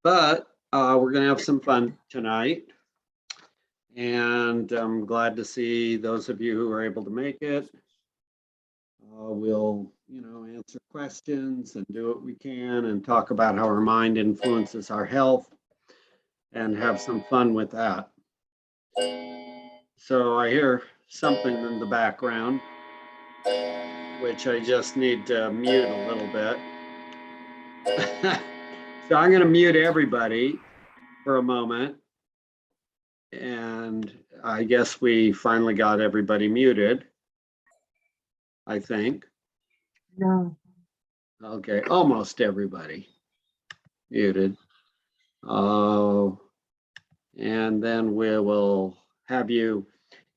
But we're going to have some fun tonight. And I'm glad to see those of you who are able to make it. We'll, answer questions and do what we can and talk about how our mind influences our health and have some fun with that. So I hear something in the background, which I just need to mute a little bit. So I'm going to mute everybody for a moment. And I guess we finally got everybody muted, I think. No. Okay, almost everybody muted. And then we will have you,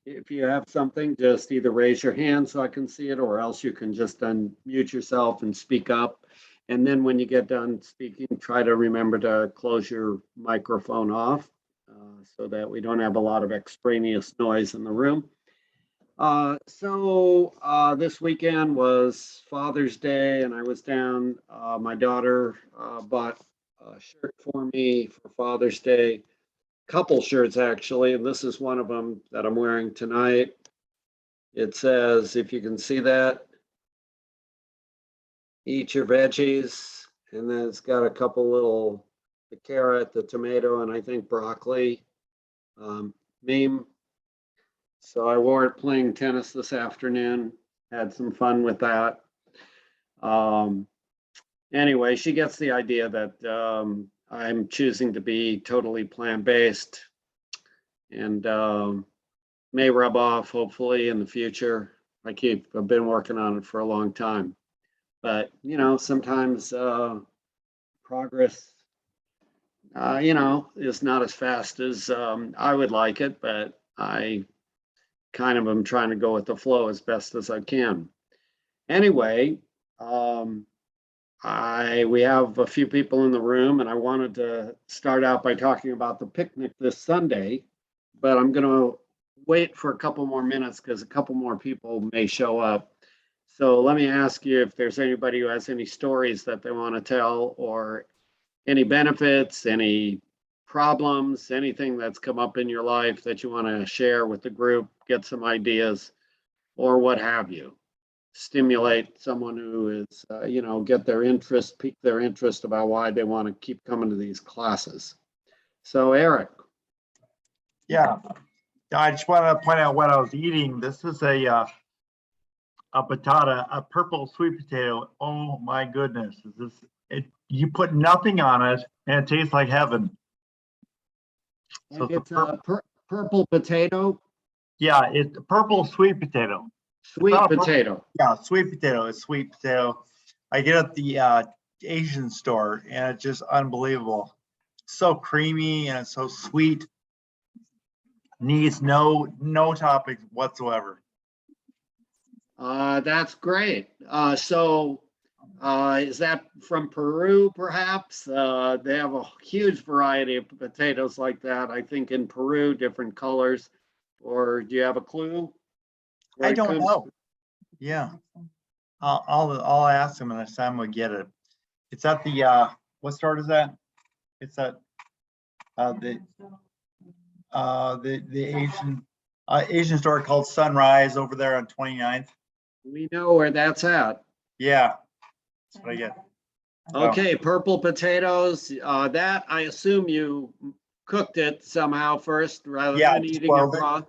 if you have something, just either raise your hand so I can see it, or else you can just unmute yourself and speak up. And then when you get done speaking, try to remember to close your microphone off so that we don't have a lot of extraneous noise in the room. So this weekend was Father's Day, and I was down. My daughter bought a shirt for me for Father's Day, couple shirts actually, and this is one of them that I'm wearing tonight. It says, if you can see that, eat your veggies, and then it's got a couple little, the carrot, the tomato, and I think broccoli meme. So I wore it playing tennis this afternoon, had some fun with that. Anyway, she gets the idea that I'm choosing to be totally plant-based and may rub off hopefully in the future. I've been working on it for a long time, but sometimes progress is not as fast as I would like it, but I kind of am trying to go with the flow as best as I can. Anyway, we have a few people in the room, and I wanted to start out by talking about the picnic this Sunday, but I'm going to wait for a couple more minutes because a couple more people may show up. So let me ask you if there's anybody who has any stories that they want to tell, or any benefits, any problems, anything that's come up in your life that you want to share with the group, get some ideas, or what have you. Stimulate someone who is, get their interest, pique their interest about why they want to keep coming to these classes. So Eric. Yeah, I just want to point out what I was eating. This is a patata, a purple sweet potato. Oh my goodness. You put nothing on it and it tastes like heaven. So it's a purple potato? Yeah, it's a purple sweet potato. Sweet potato. Yeah, sweet potato. It's sweet potato. I get it at the Asian store, and it's just unbelievable. So creamy and it's so sweet. Needs no toppings whatsoever. That's great. So is that from Peru, perhaps? They have a huge variety of potatoes like that. I think in Peru, different colors. Or do you have a clue? I don't know. Yeah, I'll ask them next time we get it. It's at the what store is that? It's at the Asian store called Sunrise over there on 29th. We know where that's at. Yeah, that's what I get. Okay, purple potatoes. That I assume you cooked it somehow first rather than eating it raw.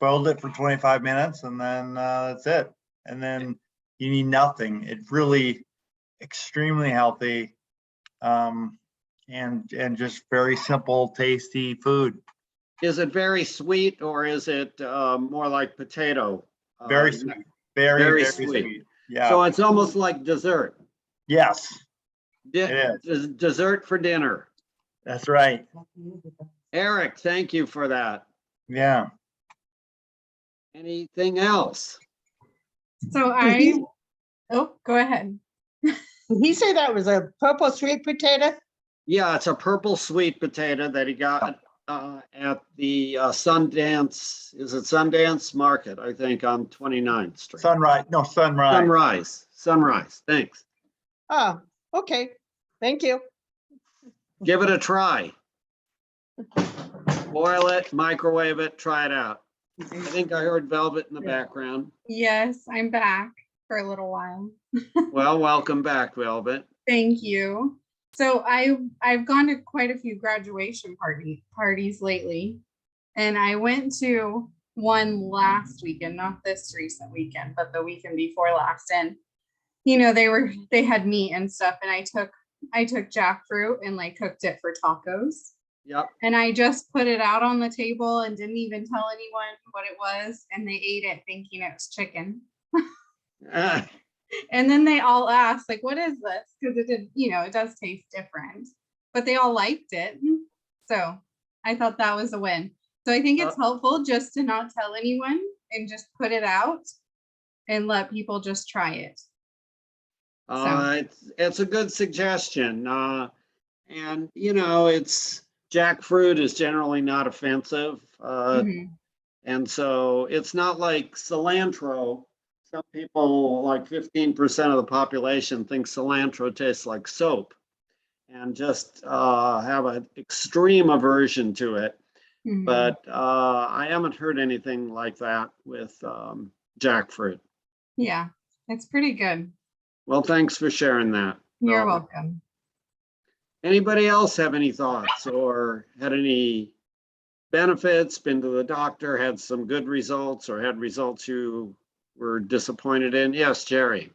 Boiled it for 25 minutes and then that's it. And then you need nothing. It's really extremely healthy and just very simple, tasty food. Is it very sweet or is it more like potato? Very sweet. Very sweet. Yeah. So it's almost like dessert. Yes. It is. Dessert for dinner. That's right. Eric, thank you for that. Yeah. Anything else? So go ahead. Did he say that was a purple sweet potato? Yeah, it's a purple sweet potato that he got at the Sundance, is it Sundance Market, I think, on 29th Street. Sunrise. Sunrise. Thanks. Oh, okay. Thank you. Give it a try. Boil it, microwave it, try it out. I think I heard Velvet in the background. Yes, I'm back for a little while. Well, welcome back, Velvet. Thank you. So I've gone to quite a few graduation parties lately, and I went to one last weekend, not this recent weekend, but the weekend before last. And you know, they had meat and stuff, and I took jackfruit and like cooked it for tacos. Yep. And I just put it out on the table and didn't even tell anyone what it was, and they ate it thinking it was chicken. And then they all asked, like, what is this? Because it did, you know, it does taste different, but they all liked it. So I thought that was a win. So I think it's helpful just to not tell anyone and just put it out and let people just try it. It's a good suggestion. And you know, jackfruit is generally not offensive. Mhm. And so it's not like cilantro. Some people, like 15% of the population, think cilantro tastes like soap and just have an extreme aversion to it. Mhm. But I haven't heard anything like that with jackfruit. Yeah, it's pretty good. Well, thanks for sharing that. You're Velvet. welcome. Anybody else have any thoughts or had any benefits, been to the doctor, had some good results, or had results you were disappointed in? Yes, Jerry.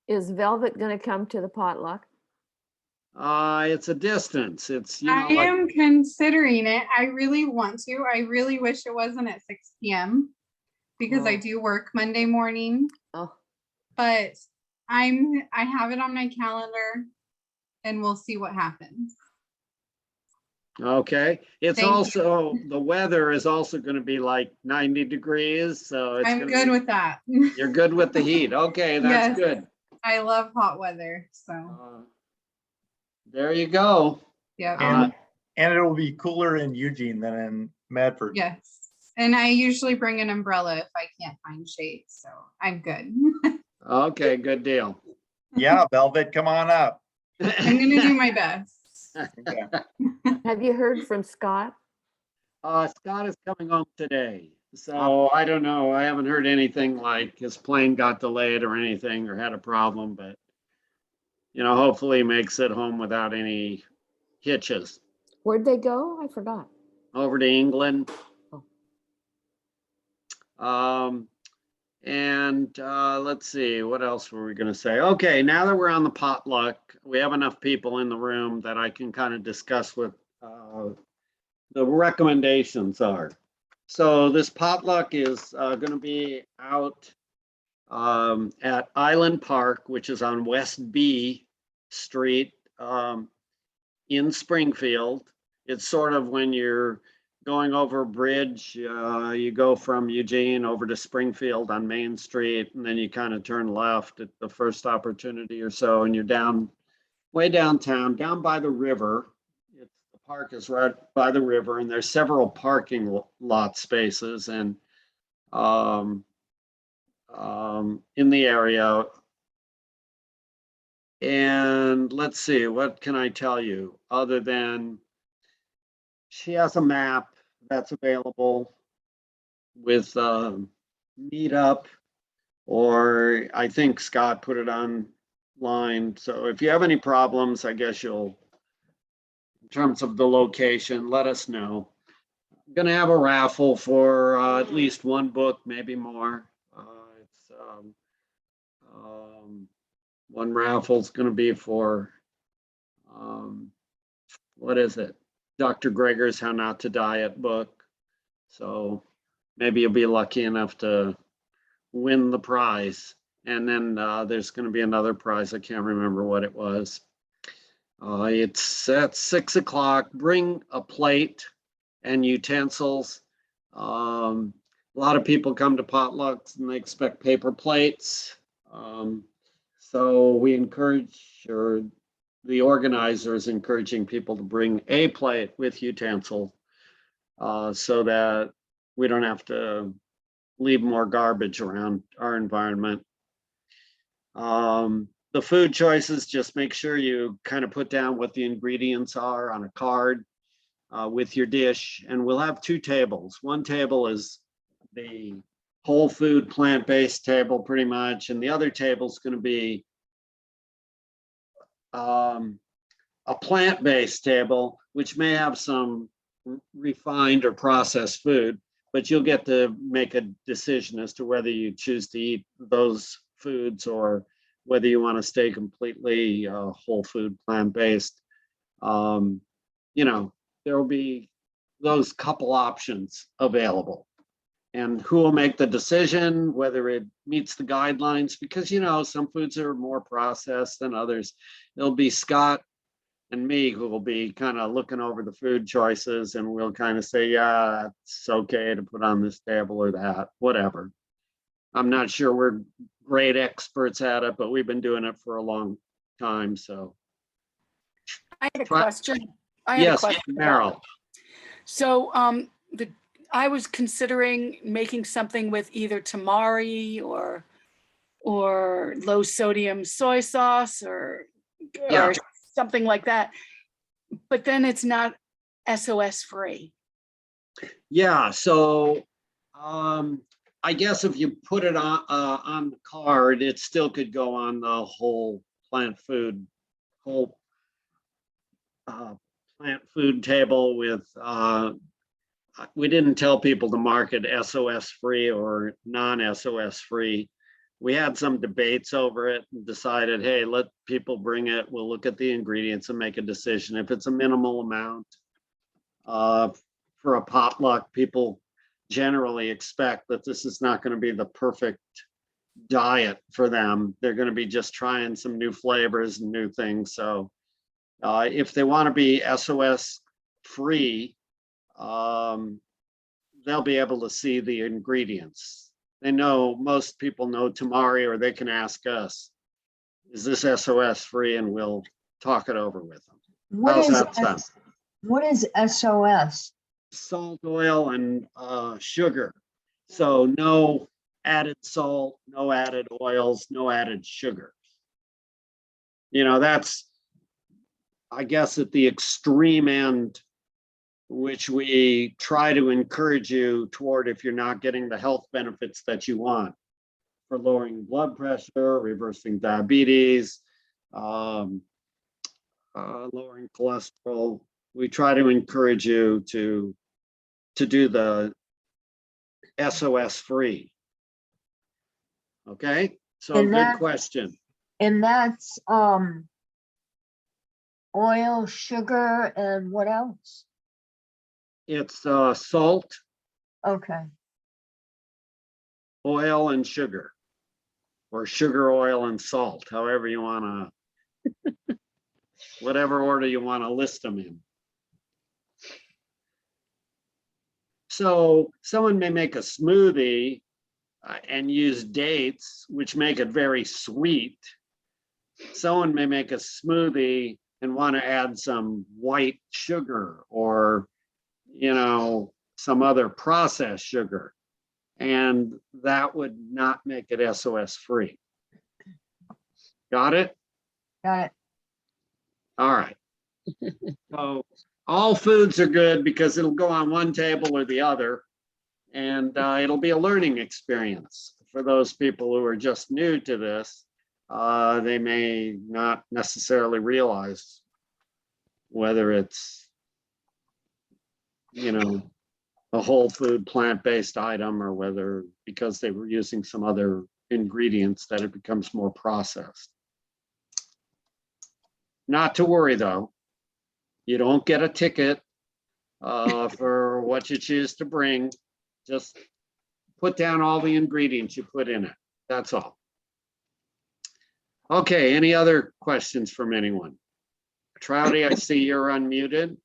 Is Velvet gonna come to the potluck? It's a distance. It's, I am considering it. I really want to. I really wish it wasn't at 6 p.m. because I Oh. do work Monday morning, Oh, but I have it on my calendar and we'll see what happens. okay. It's Thank you. also, the weather is also going to be like 90 degrees. So it's I'm gonna good be- with that. You're good with the heat. Okay, that's Yes. good. I love hot weather. So There you go. yeah. And it will be cooler in Eugene than in Medford. Yes. And I usually bring an umbrella if I can't find shade. So I'm good. Okay, good deal. Yeah, Velvet, come on up. I'm gonna do my best. Okay. have you heard from Scott? Scott is coming home today, so I don't know. I haven't heard anything like his plane got delayed or anything or had a problem, but you know, hopefully he makes it home without any hitches. Where'd they go? I forgot. Over to England. Oh. And let's see, what else were we going to say? Okay, now that we're on the potluck, we have enough people in the room that I can kind of discuss what the recommendations are. So this potluck is going to be out at Island Park, which is on West B Street in Springfield. It's sort of when you're going over a bridge, you go from Eugene over to Springfield on Main Street, and then you kind of turn left at the first opportunity or so, and you're down way downtown, down by the river. The park is right by the river, and there's several parking lot spaces and in the area. And let's see, what can I tell you other than she has a map that's available with Meetup, or I think Scott put it online. So if you have any problems, I guess in terms of the location, let us know. I'm gonna have a raffle for at least one book, maybe more. It's one raffle is gonna be for what is it? Dr. Greger's How Not to Diet book. So maybe you'll be lucky enough to win the prize. And then there's going to be another prize. I can't remember what it was. It's at 6 o'clock. Bring a plate and utensils. A lot of people come to potlucks and they expect paper plates. So we encourage, or the organizer is encouraging people to bring a plate with utensil so that we don't have to leave more garbage around our environment. the food choices, just make sure you kind of put down what the ingredients are on a card with your dish. And we'll have two tables. One table is the whole food plant-based table pretty much. And the other table is going to be a plant-based table, which may have some refined or processed food, but you'll get to make a decision as to whether you choose to eat those foods or whether you want to stay completely whole food plant-based. You know, there will be those couple options available. And who will make the decision, whether it meets the guidelines, because, you know, some foods are more processed than others. It'll be Scott and me who will be kind of looking over the food choices, and we'll kind of say, yeah, it's okay to put on this table or that, whatever. I'm not sure we're great experts at it, but we've been doing it for a long time, so. I had a Try- question. I had a Yes, question. Meryl. So I was considering making something with either tamari or low sodium soy sauce or Yeah. something like that. But then it's not SOS free. Yeah, so I guess if you put it on the card, it still could go on the whole plant food table with we didn't tell people to market SOS free or non-SOS free. We had some debates over it and decided, hey, let people bring it. We'll look at the ingredients and make a decision. If it's a minimal amount for a potluck, people generally expect that this is not going to be the perfect diet for them. They're going to be just trying some new flavors and new things. So if they want to be SOS free, they'll be able to see the ingredients. They know, most people know tamari, or they can ask us, is this SOS free? And we'll talk it over with them. What How's is that sound? what is SOS? Salt, oil, and sugar. So no added salt, no added oils, no added sugar. You know, that's, I guess, at the extreme end, which we try to encourage you toward if you're not getting the health benefits that you want for lowering blood pressure, reversing diabetes, lowering cholesterol. We try to encourage you to do the SOS free. Okay, so And good that- question. And that's oil, sugar, and what else? It's salt, Okay, oil, and sugar, or sugar, oil, and salt, however you want to, whatever order you want to list them in. So someone may make a smoothie and use dates, which make it very sweet. Someone may make a smoothie and want to add some white sugar or, you know, some other processed sugar, and that would not make it SOS free. Got it? got it. All right. So all foods are good because it'll go on one table or the other, and it'll be a learning experience for those people who are just new to this. They may not necessarily realize whether it's, you know, a whole food plant-based item or whether because they were using some other ingredients that it becomes more processed. Not to worry though. You don't get a ticket for what you choose to bring. Just put down all the ingredients you put in it. That's all. Okay, any other questions from anyone? Trouty, I see you're unmuted.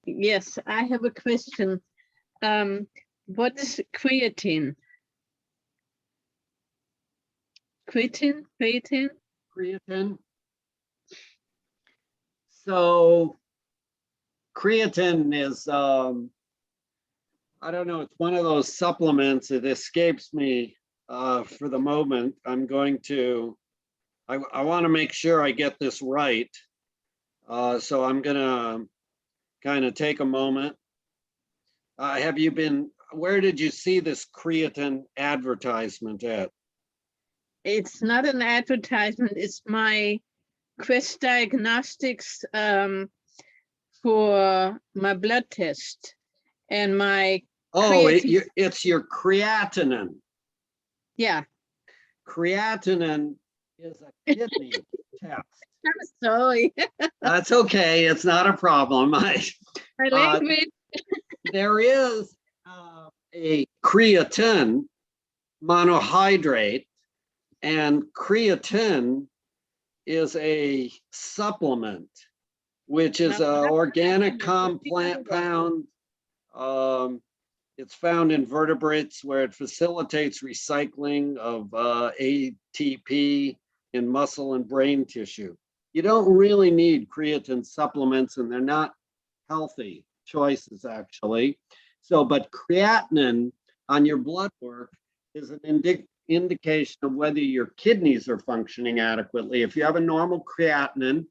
Yes, I have a question. What is creatine? Creatine? Creatine. So creatine is, I don't know, it's one of those supplements. It escapes me for the moment. I'm going to I want to make sure I get this right. So I'm gonna kind of take a moment. Where did you see this creatine advertisement at? It's not an advertisement, it's my Quest Diagnostics for my blood test and my, Oh, Creatine. it's your creatinine. yeah, Creatinine is a kidney test. I'm sorry. That's okay. It's not a problem. My language. There is a creatine monohydrate, and creatine is a supplement, which is an organic compound. It's found in vertebrates where it facilitates recycling of ATP in muscle and brain tissue. You don't really need creatine supplements, and they're not healthy choices, actually. So, but creatinine on your blood work is an indication of whether your kidneys are functioning adequately. If you have a normal creatinine,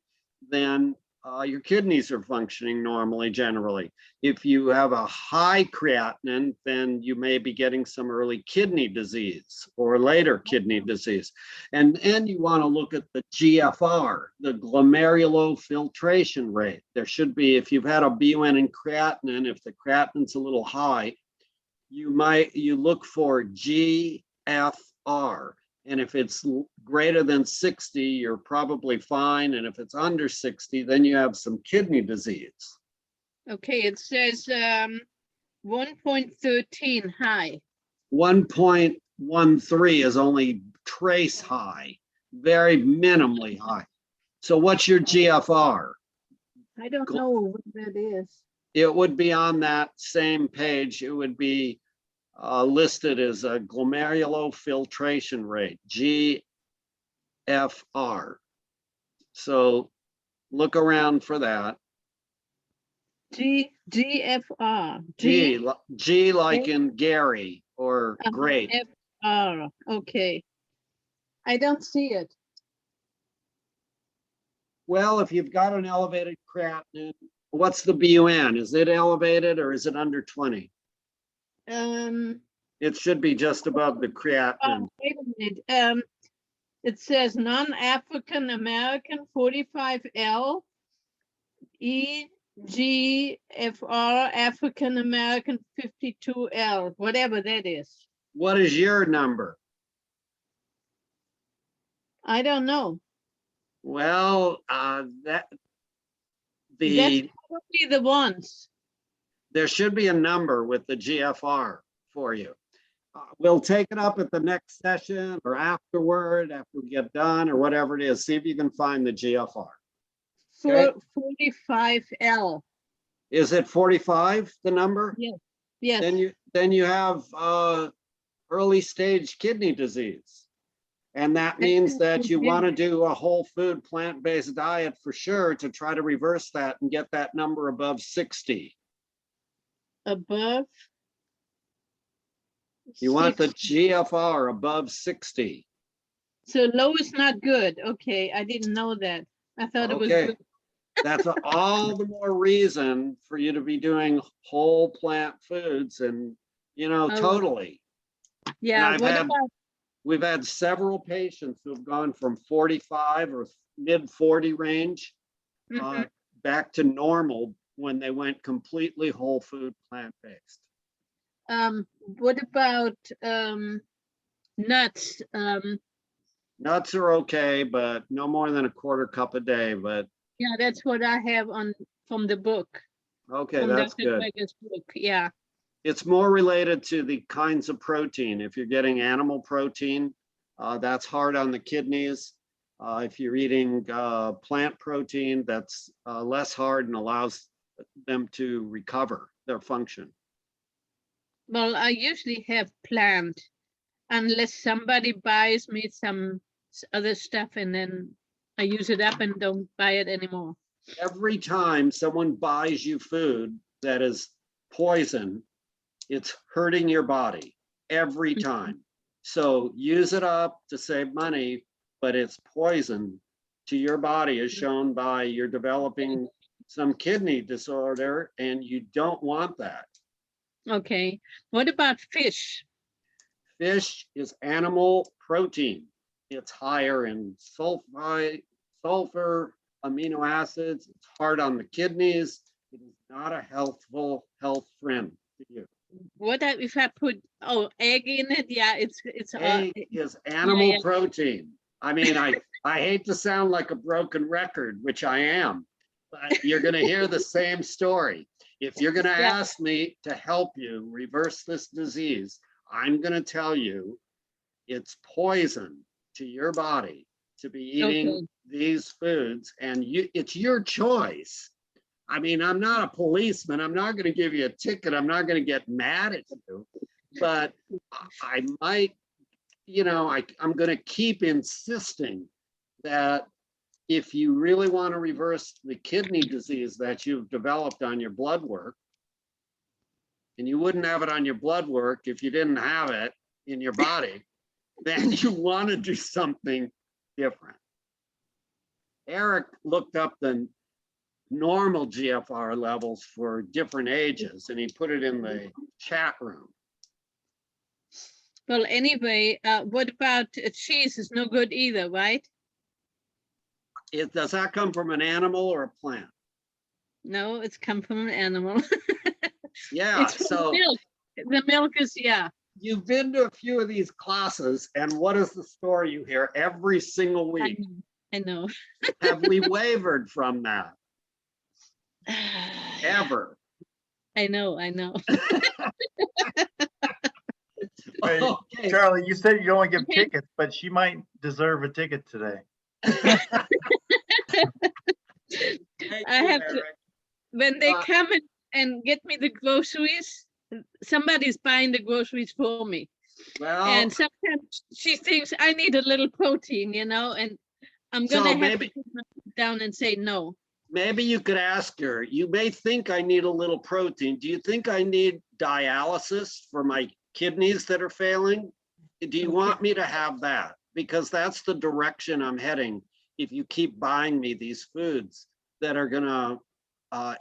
then your kidneys are functioning normally generally. If you have a high creatinine, then you may be getting some early kidney disease or later kidney disease. And you want to look at the GFR, the glomerular filtration rate. There should be, if you've had a BUN in creatinine, if the creatinine's a little high, you look for GFR. And if it's greater than 60, you're probably fine. And if it's under 60, then you have some kidney disease. Okay, it says 1.13 high. 1.13 is only trace high, very minimally high. So what's your GFR? I don't know what that is. It would be on that same page. It would be listed as a glomerular filtration rate, GFR. So look around for that. GFR. G like in Gary or great. FR. Okay. I don't see it. Well, if you've got an elevated creatinine, what's the BUN? Is it elevated or is it under 20? It should be just above the creatinine. Wait a minute. It says non-African American 45L, EGFR African American 52L, whatever that is. What is your number? I don't know. Well, That's probably the ones. there should be a number with the GFR for you. We'll take it up at the next session or afterward, after we get done or whatever it is. See if you can find the GFR. Okay. 45L. Is it 45, the number? Yes. Then you have early stage kidney disease. And that means that you want to do a whole food plant-based diet for sure to try to reverse that and get that number above 60. Above. You want the 60. GFR above 60. So low is not good. Okay, I didn't know that. I thought it was Okay. good. That's all the more reason for you to be doing whole plant foods and, Oh. totally. Yeah, And what about, we've had several patients who have gone from 45 or mid 40 range mhm. back to normal when they went completely whole food plant-based. What about nuts? Nuts are okay, but no more than a quarter cup a day, but Yeah, that's what I have from the book. okay, From that's Dr. good. Greger's book. Yeah. It's more related to the kinds of protein. If you're getting animal protein, that's hard on the kidneys. If you're eating plant protein, that's less hard and allows them to recover their function. Well, I usually have plant unless somebody buys me some other stuff and then I use it up and don't buy it anymore. Every time someone buys you food that is poison, it's hurting your body every time. So use it up to save money but it's poison to your body as shown by you're developing some kidney disorder and you don't want that. Okay, what about fish? Fish is animal protein. It's higher in sulfur, amino acids. It's hard on the kidneys. It is not a health friend to you. What if I put, oh, egg in it? Yeah, it's Egg is animal yeah. protein. I mean, I hate to sound like a broken record, which I am, but you're going to hear the same story. If you're going to Yeah. ask me to help you reverse this disease, I'm going to tell you it's poison to your body to be eating Okay. these foods, and it's your choice. I mean, I'm not a policeman. I'm not going to give you a ticket. I'm not going to get mad at you, but I might, I'm going to keep insisting that if you really want to reverse the kidney disease that you've developed on your blood work, and you wouldn't have it on your blood work if you didn't have it in your body, then you want to do something different. Eric looked up the normal GFR levels for different ages and he put it in the chat room. Well, anyway, what about cheese? Is no good either, right? Does that come from an animal or a plant? No, it's come from an animal. Yeah, It's from so milk. The milk is, yeah. you've been to a few of these classes, and what is the story you hear every single I week? know. I know. Have we wavered from that ever? I know. I know. Hey, Okay. Charlie, you said you don't want to give Okay. tickets, but she might deserve a ticket today. Thank I you, have to- Eric. When they Uh, come and get me the groceries, somebody's buying the groceries for me. Well, And sometimes she thinks I need a little protein, and I'm So gonna have maybe- to put my foot down and say no. maybe you could ask her, you may think I need a little protein. Do you think I need dialysis for my kidneys that are failing? Do you want me to have that? Because that's the direction I'm heading. If you keep buying me these foods that are gonna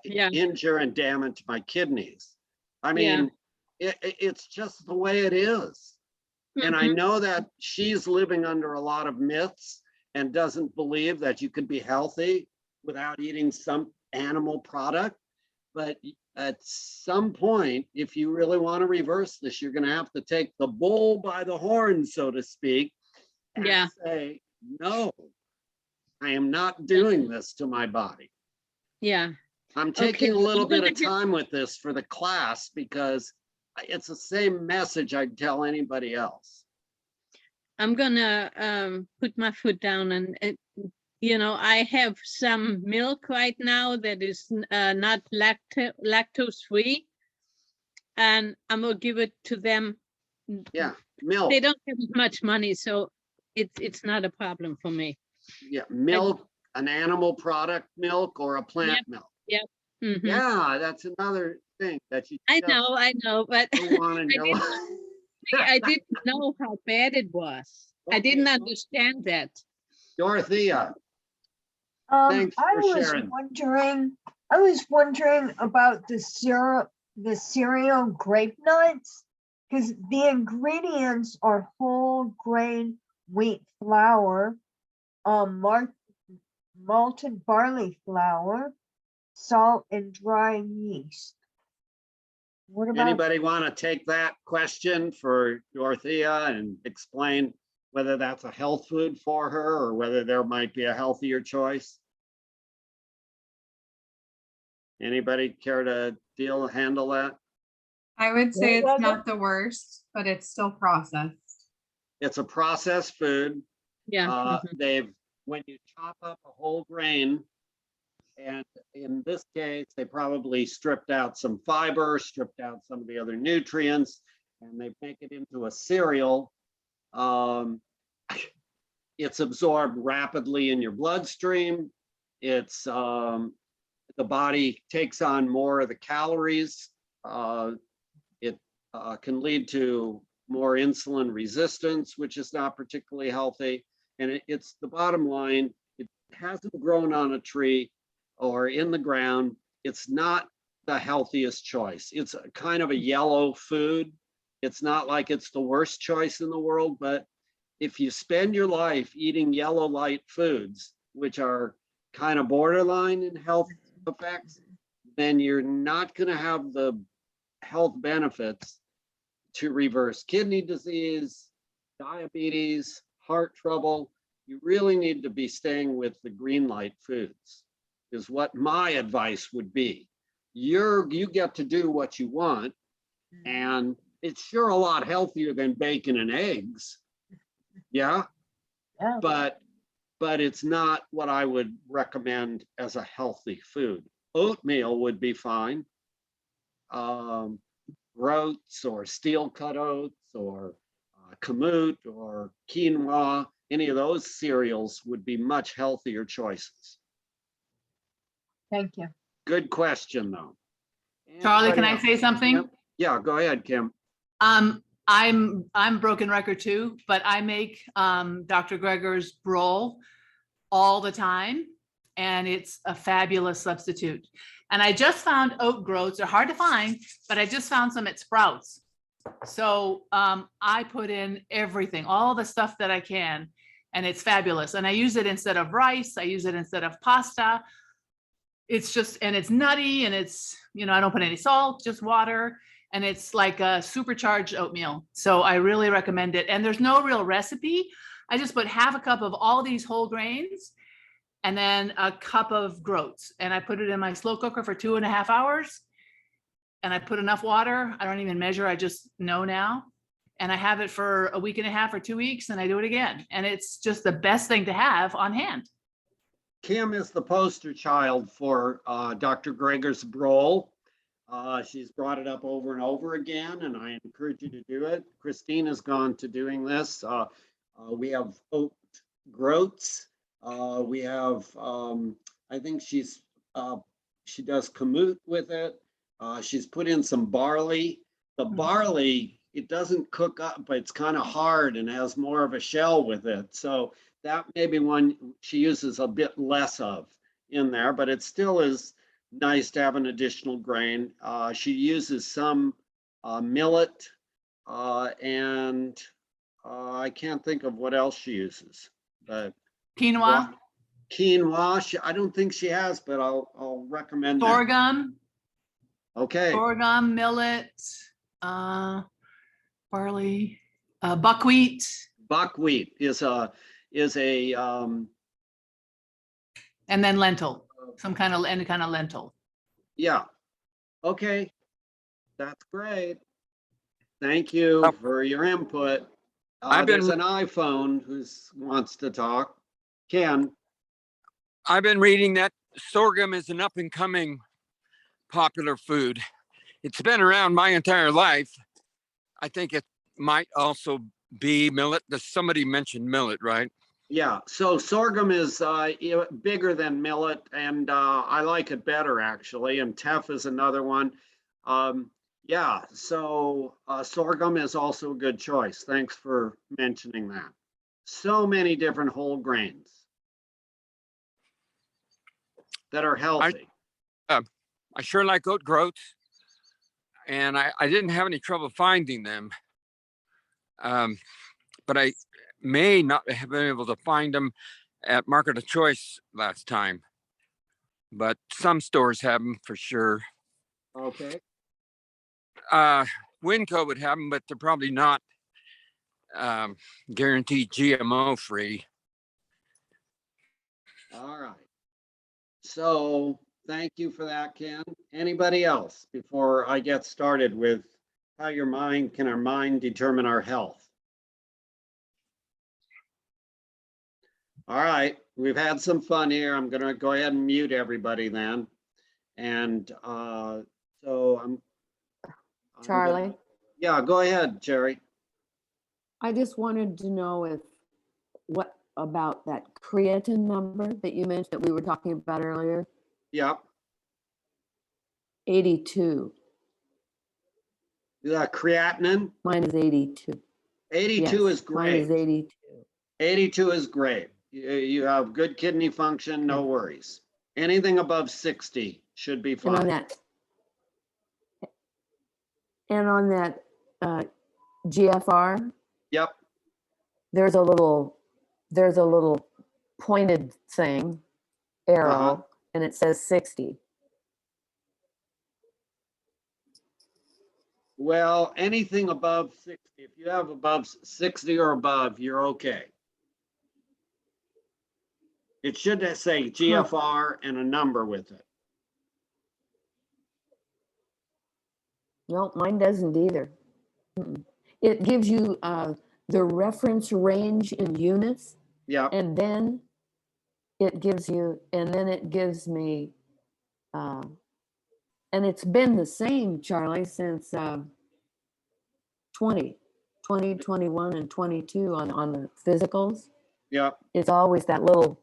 Yeah. injure and damage my kidneys. I Yeah. mean, it's just the way it is. And I Mhm. know that she's living under a lot of myths and doesn't believe that you could be healthy without eating some animal product. But at some point, if you really want to reverse this, you're going to have to take the bull by the horn, so to speak, and Yeah. say, no, I am not doing this to my body. Yeah. I'm taking a Okay, little I'm bit gonna of get- time with this for the class because it's the same message I'd tell anybody else. I'm gonna put my foot down and I have some milk right now that is not lactose free, and I'm gonna give it to them. Yeah, milk. They don't have as much money, so it's not a problem for me. Yeah, milk, an animal product milk or a plant milk. Mhm. Yeah, that's another thing that you I just know, but don't want to know. I didn't know how bad it was. I didn't Okay. understand that. Dorothea, Thanks I for was sharing. wondering about the cereal grape nuts, because the ingredients are whole grain wheat flour, malted barley flour, salt, and dry yeast. What about, anybody want to take that question for Dorothea and explain whether that's a health food for her or whether there might be a healthier choice? Anybody care to handle that? I would say What it's was it? not the worst, but it's still processed. It's a processed food. Yeah. When you chop up a whole grain, and in this case, they probably stripped out some fiber, stripped out some of the other nutrients, and they make it into a cereal. It's absorbed rapidly in your bloodstream. It's the body takes on more of the calories. It can lead to more insulin resistance, which is not particularly healthy. and it's the bottom line. It hasn't grown on a tree or in the ground. It's not the healthiest choice. It's a kind of a yellow food. It's not like it's the worst choice in the world, but if you spend your life eating yellow light foods, which are kind of borderline in health effects, then you're not going to have the health benefits to reverse kidney disease, diabetes, heart trouble. You really need to be staying with the green light foods, is what my advice would be. You get to do what you want, and it's sure a lot healthier than bacon and eggs. Yeah, Yeah. but it's not what I would recommend as a healthy food. Oatmeal would be fine. Groats or steel cut oats or kamut or quinoa, any of those cereals would be much healthier choices. Thank you. Good question, though. Charlie, can Anybody I else? say something? Yep. Yeah, go ahead, Kim. I'm broken record too, but I make Dr. Greger's Broll all the time, and it's a fabulous substitute. And I just found oat groats. They're hard to find, but I just found some at Sprouts. So I put in everything, all the stuff that I can, and it's fabulous. And I use it instead of rice. I use it instead of pasta. It's just, and it's nutty, and it's, you know, I don't put any salt, just water. And it's like a supercharged oatmeal. So I really recommend it. And there's no real recipe. I just put half a cup of all these whole grains and then a cup of groats. And I put it in my slow cooker for 2.5 hours. And I put enough water. I don't even measure. I just know now. And I have it for a week and a half or 2 weeks, and I do it again. And it's just the best thing to have on hand. Kim is the poster child for Dr. Greger's Broll. She's brought it up over and over again, and I encourage you to do it. Christine has gone to doing this. We have oat groats. We have, I think she does kamut with it. She's put in some barley. The barley, it doesn't cook up, but it's kind of hard and has more of a shell with it. So that may be one she uses a bit less of in there, but it still is nice to have an additional grain. She uses some millet, and I can't think of what else she uses. But Quinoa, quinoa, I don't think she has, but I'll recommend that. sorghum, Okay, sorghum, millet, barley, buckwheat, buckwheat is a and then lentil, any kind of lentil. yeah. Okay, that's great. Thank you for your input. There's an iPhone who wants to talk. Ken, I've been reading that sorghum is an up and coming popular food. It's been around my entire life. I think it might also be millet. Somebody mentioned millet, right? yeah, so sorghum is bigger than millet, and I like it better actually, and teff is another one. Yeah, so sorghum is also a good choice. Thanks for mentioning that. So many different whole grains that are healthy. I sure like oat groats, and I didn't have any trouble finding them. But I may not have been able to find them at Market of Choice last time, but some stores have them for sure. Okay. Winco would have them, but they're probably not guaranteed GMO free. All right. So thank you for that, Ken. Anybody else before I get started with how our mind determine our health? All right, we've had some fun here. I'm gonna go ahead and mute everybody then. And so I'm Charlie, yeah, go ahead, Jerry. I just wanted to know what about that creatine number that you mentioned that we were talking about earlier? Yep. 82. Creatinine. Mine is 82. 82 Yes, is mine is great. 82. 82 is great. You have good kidney function, no worries. Anything above 60 should be And on fine. that, GFR, Yep, there's a little pointed thing, arrow, and it says 60. well, anything above 60, if you have above 60 or above, you're okay. It should say GFR and a number with it. No, mine doesn't either. Mm-mm. It gives you the reference range in units, Yep, and then it gives me, and it's been the same, Charlie, since 20, 21, and 22 on the physicals. yep. It's always that little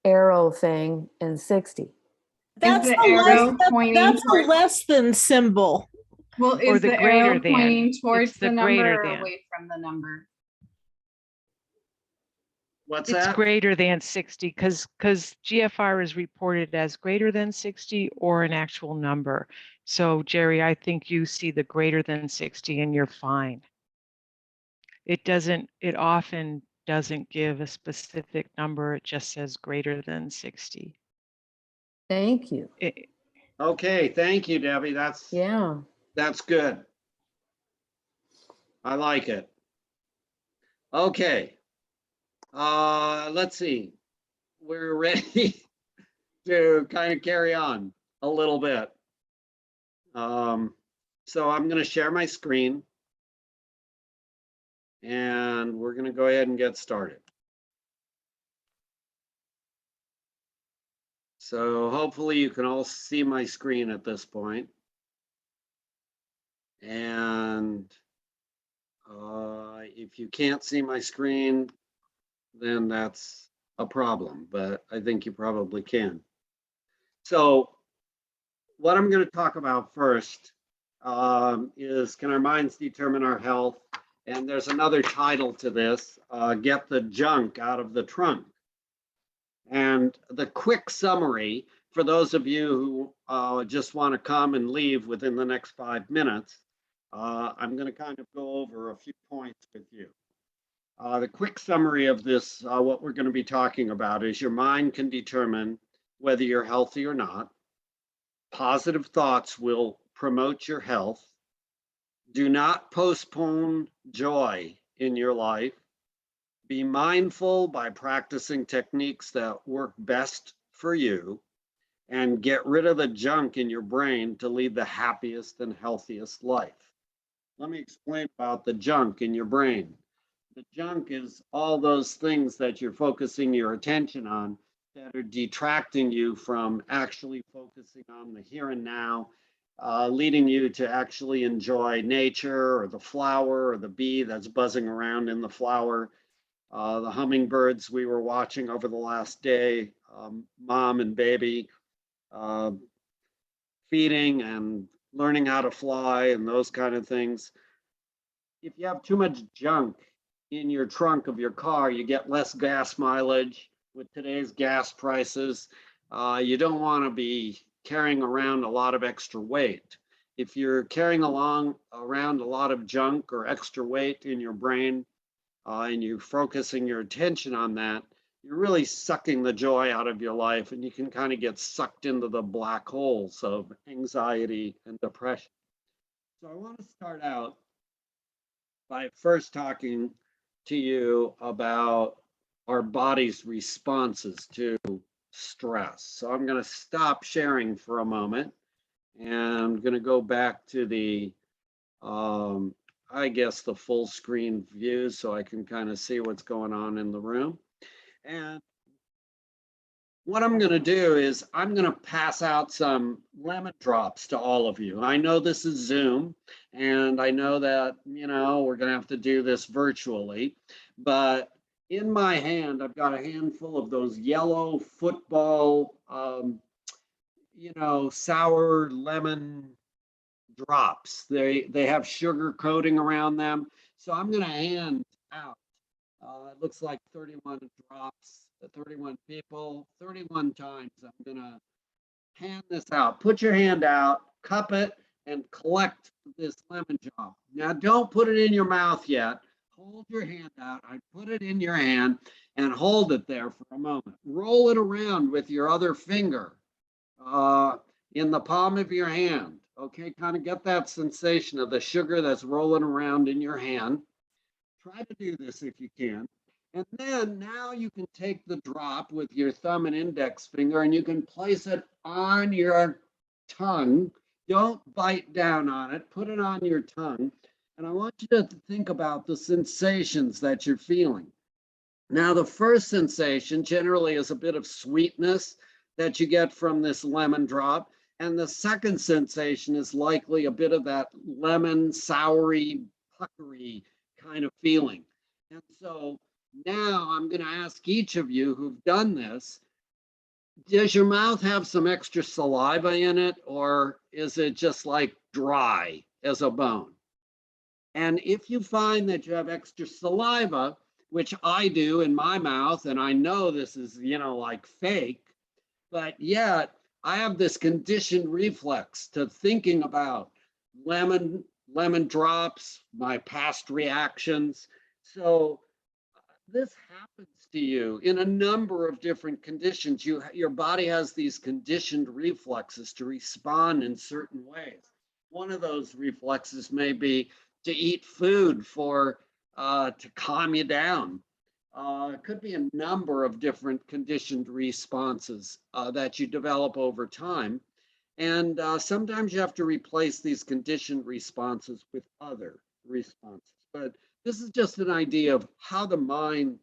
arrow thing and 60. That's the a arrow less, pointing that's a towards- less than symbol. Well, Or is the the greater arrow than. pointing towards It's the the greater number or than. away from the number? What's It's that? greater than 60 because GFR is reported as greater than 60 or an actual number. So Jerry, I think you see the greater than 60 and you're fine. It often doesn't give a specific number. It just says greater than 60. Thank you. Okay, thank you, Debbie. Yeah. That's good. I like it. Okay. Let's see. We're ready to kind of carry on a little bit. So I'm going to share my screen and we're going to go ahead and get started. So hopefully you can all see my screen at this point. And if you can't see my screen, then that's a problem, but I think you probably can. So what I'm going to talk about first is, can our minds determine our health? And there's another title to this, Get the Junk Out of the Trunk. And the quick summary for those of you who just want to come and leave within the next 5 minutes, I'm going to kind of go over a few points with you. The quick summary of this, what we're going to be talking about is your mind can determine whether you're healthy or not. Positive thoughts will promote your health. Do not postpone joy in your life. Be mindful by practicing techniques that work best for you, and get rid of the junk in your brain to lead the happiest and healthiest life. Let me explain about the junk in your brain. The junk is all those things that you're focusing your attention on that are detracting you from actually focusing on the here and now, leading you to actually enjoy nature or the flower or the bee that's buzzing around in the flower, the hummingbirds we were watching over the last day, mom and baby feeding and learning how to fly and those kind of things. If you have too much junk in your trunk of your car, you get less gas mileage. With today's gas prices, you don't want to be carrying around a lot of extra weight. If you're carrying around a lot of junk or extra weight in your brain, and you're focusing your attention on that, you're really sucking the joy out of your life, and you can kind of get sucked into the black holes of anxiety and depression. So I want to start out by first talking to you about our body's responses to stress. So I'm going to stop sharing for a moment, and I'm going to go back to the, I guess, the full screen view so I can kind of see what's going on in the room. And what I'm going to do is I'm going to pass out some lemon drops to all of you. I know this is Zoom, and I know that, you know, we're going to have to do this virtually, but in my hand, I've got a handful of those yellow football, you know, sour lemon drops. They have sugar coating around them. So I'm going to hand out It looks like 31 drops, 31 people, 31 times. I'm gonna hand this out. Put your hand out, cup it, and collect this lemon drop. Now, don't put it in your mouth yet. Hold your hand out. I put it in your hand and hold it there for a moment. Roll it around with your other finger in the palm of your hand. Okay, kind of get that sensation of the sugar that's rolling around in your hand. Try to do this if you can. And then now you can take the drop with your thumb and index finger and you can place it on your tongue. Don't bite down on it, put it on your tongue. And I want you to think about the sensations that you're feeling. Now, the first sensation generally is a bit of sweetness that you get from this lemon drop. And the second sensation is likely a bit of that lemon, soury, puckery kind of feeling. And so now I'm going to ask each of you who've done this, does your mouth have some extra saliva in it, or is it just like dry as a bone? And if you find that you have extra saliva, which I do in my mouth, and I know this is, like fake, but yet I have this conditioned reflex to thinking about lemon drops, my past reactions. So this happens to you in a number of different conditions. Your body has these conditioned reflexes to respond in certain ways. One of those reflexes may be to eat food to calm you down. It could be a number of different conditioned responses that you develop over time. And sometimes you have to replace these conditioned responses with other responses. But this is just an idea of how the mind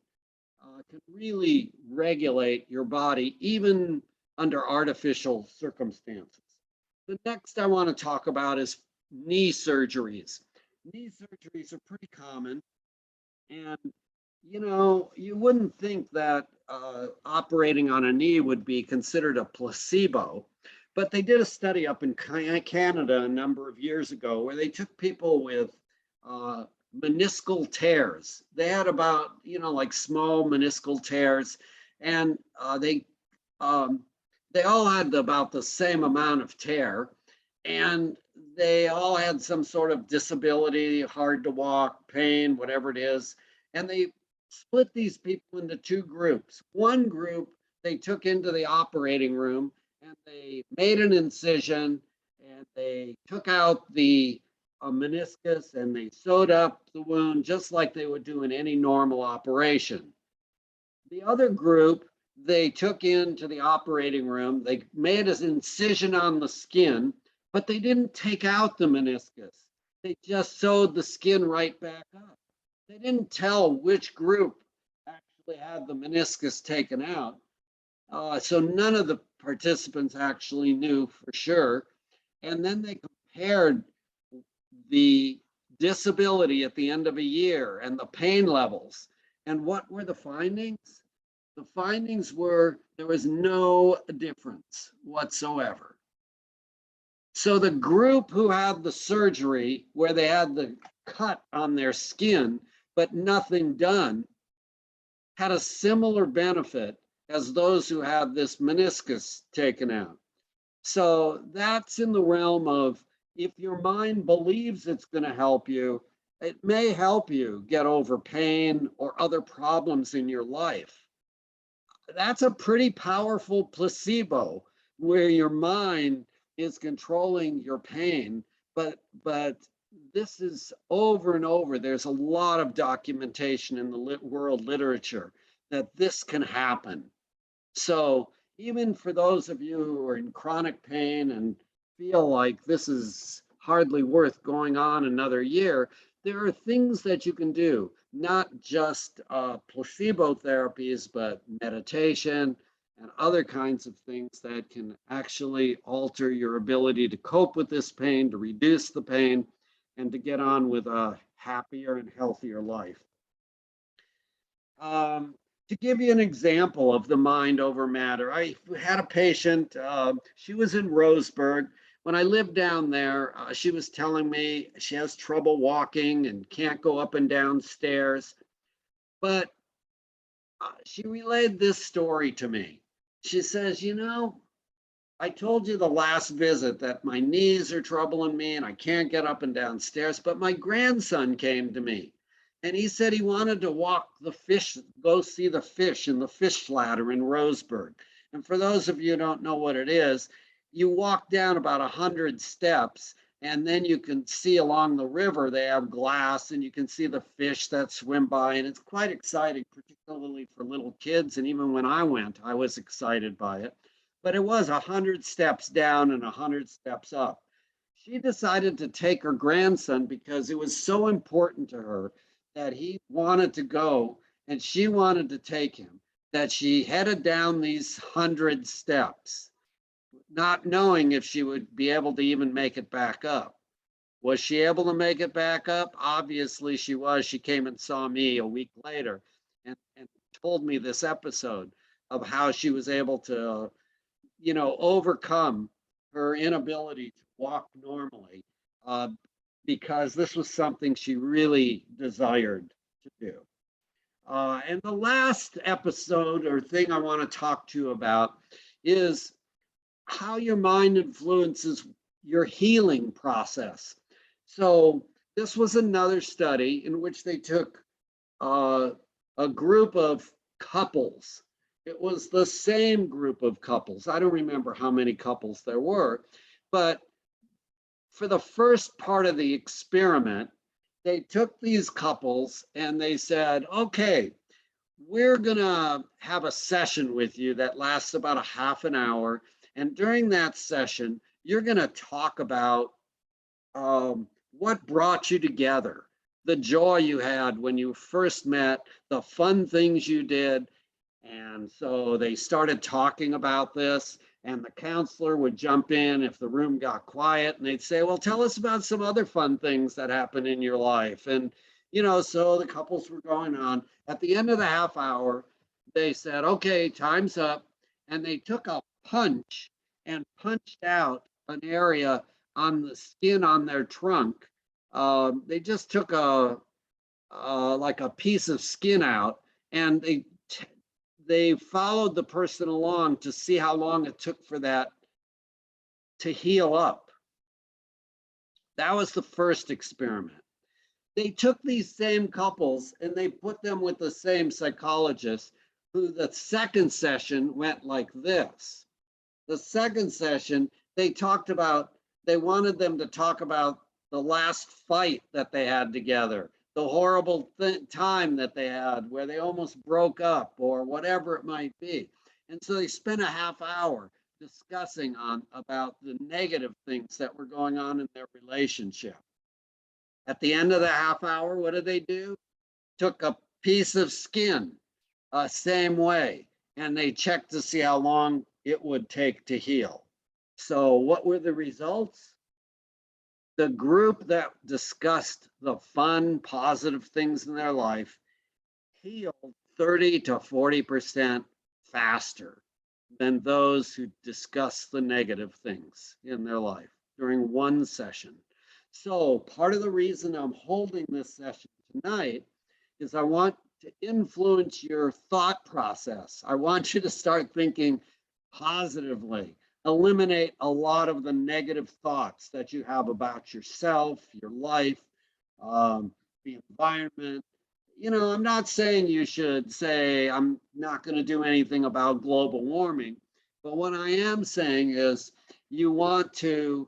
can really regulate your body, even under artificial circumstances. The next I want to talk about is knee surgeries. Knee surgeries are pretty common. And, you wouldn't think that operating on a knee would be considered a placebo. But they did a study up in Canada a number of years ago where they took people with meniscal tears. They had about, like small meniscal tears, and they all had about the same amount of tear, and they all had some sort of disability, hard to walk, pain, whatever it is. And they split these people into two groups. One group they took into the operating room and they made an incision and they took out the meniscus and they sewed up the wound just like they would do in any normal operation. The other group they took into the operating room, they made an incision on the skin, but they didn't take out the meniscus. They just sewed the skin right back up. They didn't tell which group actually had the meniscus taken out. So none of the participants actually knew for sure. And then they compared the disability at the end of a year and the pain levels. And what were the findings? The findings were there was no difference whatsoever. So the group who had the surgery, where they had the cut on their skin, but nothing done, had a similar benefit as those who had this meniscus taken out. So that's in the realm of, if your mind believes it's going to help you, it may help you get over pain or other problems in your life. That's a pretty powerful placebo where your mind is controlling your pain, but this is over and over. There's a lot of documentation in the world literature that this can happen. So even for those of you who are in chronic pain and feel like this is hardly worth going on another year, there are things that you can do, not just placebo therapies, but meditation and other kinds of things that can actually alter your ability to cope with this pain, to reduce the pain, and to get on with a happier and healthier life. To give you an example of the mind over matter, I had a patient, she was in Roseburg. When I lived down there, she was telling me she has trouble walking and can't go up and down stairs. But she relayed this story to me. She says, you know, I told you the last visit that my knees are troubling me and I can't get up and down stairs, but my grandson came to me and he said he wanted to walk the fish, go see the fish in the fish flatter in Roseburg. And for those of you who don't know what it is, you walk down about 100 steps and then you can see along the river, they have glass and you can see the fish that swim by. And it's quite exciting, particularly for little kids. And even when I went, I was excited by it. But it was 100 steps down and 100 steps up. She decided to take her grandson because it was so important to her that he wanted to go and she wanted to take him, that she headed down these 100 steps, not knowing if she would be able to even make it back up. Was she able to make it back up? Obviously she was. She came and saw me a week later and told me this episode of how she was able to, you know, overcome her inability to walk normally because this was something she really desired to do. And the last episode or thing I want to talk to you about is how your mind influences your healing process. So this was another study in which they took a group of couples. It was the same group of couples. I don't remember how many couples there were, but for the first part of the experiment, they took these couples and they said, okay, we're gonna have a session with you that lasts about a half an hour. And during that session, you're gonna talk about what brought you together, the joy you had when you first met, the fun things you did. And so they started talking about this, and the counselor would jump in if the room got quiet and they'd say, well, tell us about some other fun things that happened in your life. And, you know, so the couples were going on. At the end of the half hour, they said, okay, time's up. And they took a punch and punched out an area on the skin on their trunk. They just took like a piece of skin out, and they followed the person along to see how long it took for that to heal up. That was the first experiment. They took these same couples and they put them with the same psychologist, who the second session went like this. The second session, they wanted them to talk about the last fight that they had together, the horrible time that they had where they almost broke up or whatever it might be. And so they spent a half hour discussing about the negative things that were going on in their relationship. At the end of the half hour, what did they do? Took a piece of skin, same way, and they checked to see how long it would take to heal. So what were the results? The group that discussed the fun, positive things in their life healed 30 to 40% faster than those who discussed the negative things in their life during one session. So part of the reason I'm holding this session tonight is I want to influence your thought process. I want you to start thinking positively. Eliminate a lot of the negative thoughts that you have about yourself, your life, the environment. You know, I'm not saying you should say, I'm not going to do anything about global warming, but what I am saying is you want to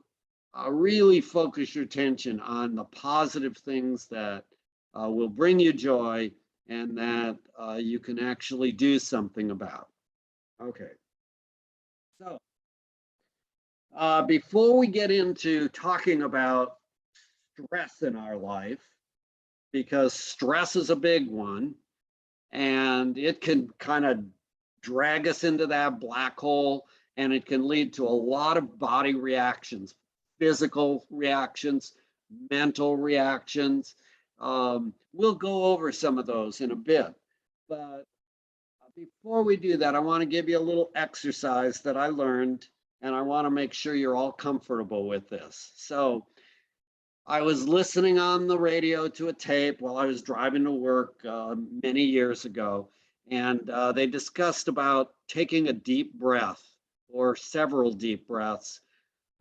really focus your attention on the positive things that will bring you joy and that you can actually do something about. Okay. So before we get into talking about stress in our life, because stress is a big one and it can kind of drag us into that black hole, and it can lead to a lot of body reactions, physical reactions, mental reactions. We'll go over some of those in a bit, but before we do that, I want to give you a little exercise that I learned, and I want to make sure you're all comfortable with this. So I was listening on the radio to a tape while I was driving to work many years ago, and they discussed about taking a deep breath or several deep breaths.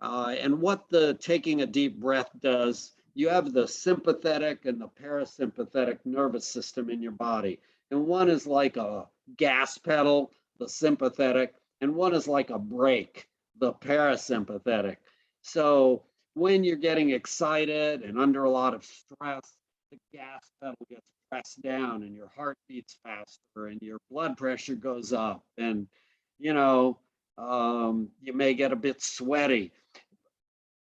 And what the taking a deep breath does, you have the sympathetic and the parasympathetic nervous system in your body. And one is like a gas pedal, the sympathetic, and one is like a brake, the parasympathetic. So when you're getting excited and under a lot of stress, the gas pedal gets pressed down and your heart beats faster and your blood pressure goes up and, you know, you may get a bit sweaty.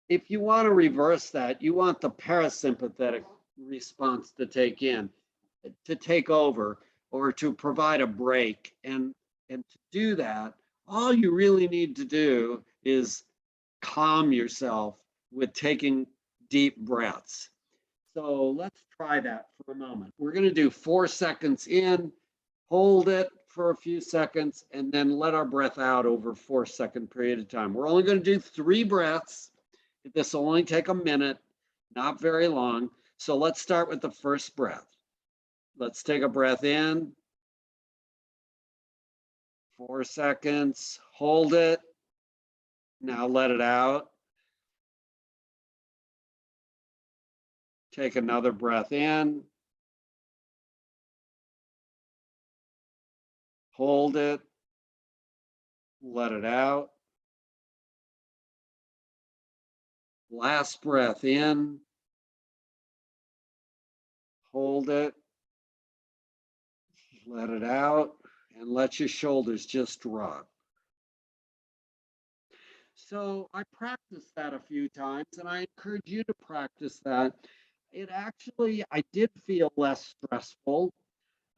If you want to reverse that, you want the parasympathetic response to take over or to provide a break. And to do that, all you really need to do is calm yourself with taking deep breaths. So let's try that for a moment. We're going to do 4 seconds in, hold it for a few seconds, and then let our breath out over a 4-second period of time. We're only going to do 3 breaths. This will only take a minute, not very long. So let's start with the first breath. Let's take a breath in. 4 seconds, hold it. Now let it out. Take another breath in. Hold it. Let it out. Last breath in. Hold it. Let it out. And let your shoulders just drop. So I practiced that a few times, and I encourage you to practice that. I did feel less stressful.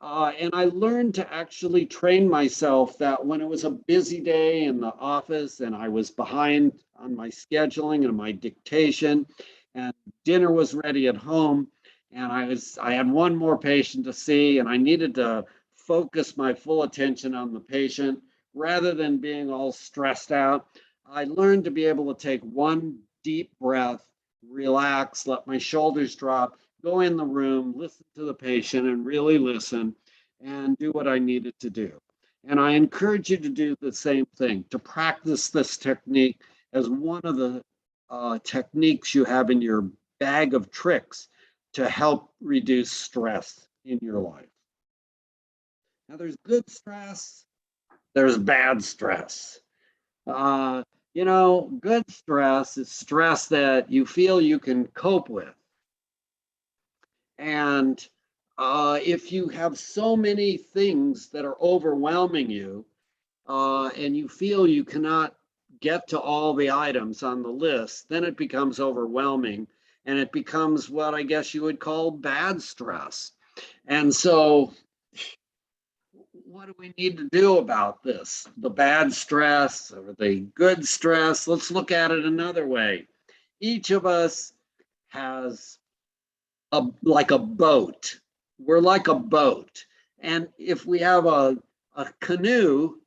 And I learned to actually train myself that when it was a busy day in the office and I was behind on my scheduling and my dictation, and dinner was ready at home, and I had one more patient to see, and I needed to focus my full attention on the patient rather than being all stressed out. I learned to be able to take one deep breath, relax, let my shoulders drop, go in the room, listen to the patient and really listen and do what I needed to do. And I encourage you to do the same thing, to practice this technique as one of the techniques you have in your bag of tricks to help reduce stress in your life. Now there's good stress, there's bad stress. Good stress is stress that you feel you can cope with. And if you have so many things that are overwhelming you and you feel you cannot get to all the items on the list, then it becomes overwhelming and it becomes what I guess you would call bad stress. And so what do we need to do about this? The bad stress or the good stress? Let's look at it another way. Each of us has like a boat. We're like a boat. And if we have a canoe,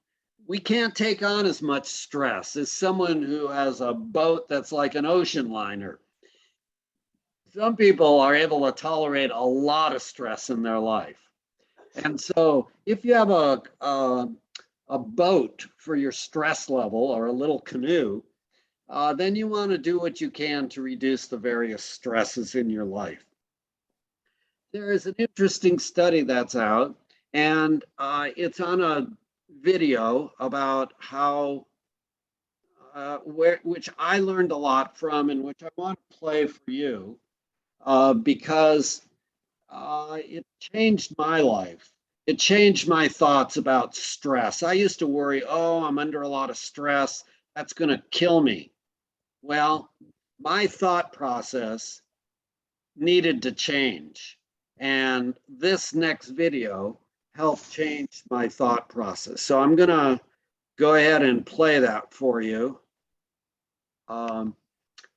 we can't take on as much stress as someone who has a boat that's like an ocean liner. Some people are able to tolerate a lot of stress in their life. And so if you have a boat for your stress level or a little canoe, then you want to do what you can to reduce the various stresses in your life. There is an interesting study that's out, and it's on a video about how, which I learned a lot from and which I want to play for you because it changed my life. It changed my thoughts about stress. I used to worry, oh, I'm under a lot of stress. That's going to kill me. Well, my thought process needed to change. And this next video helped change my thought process. So I'm going to go ahead and play that for you. And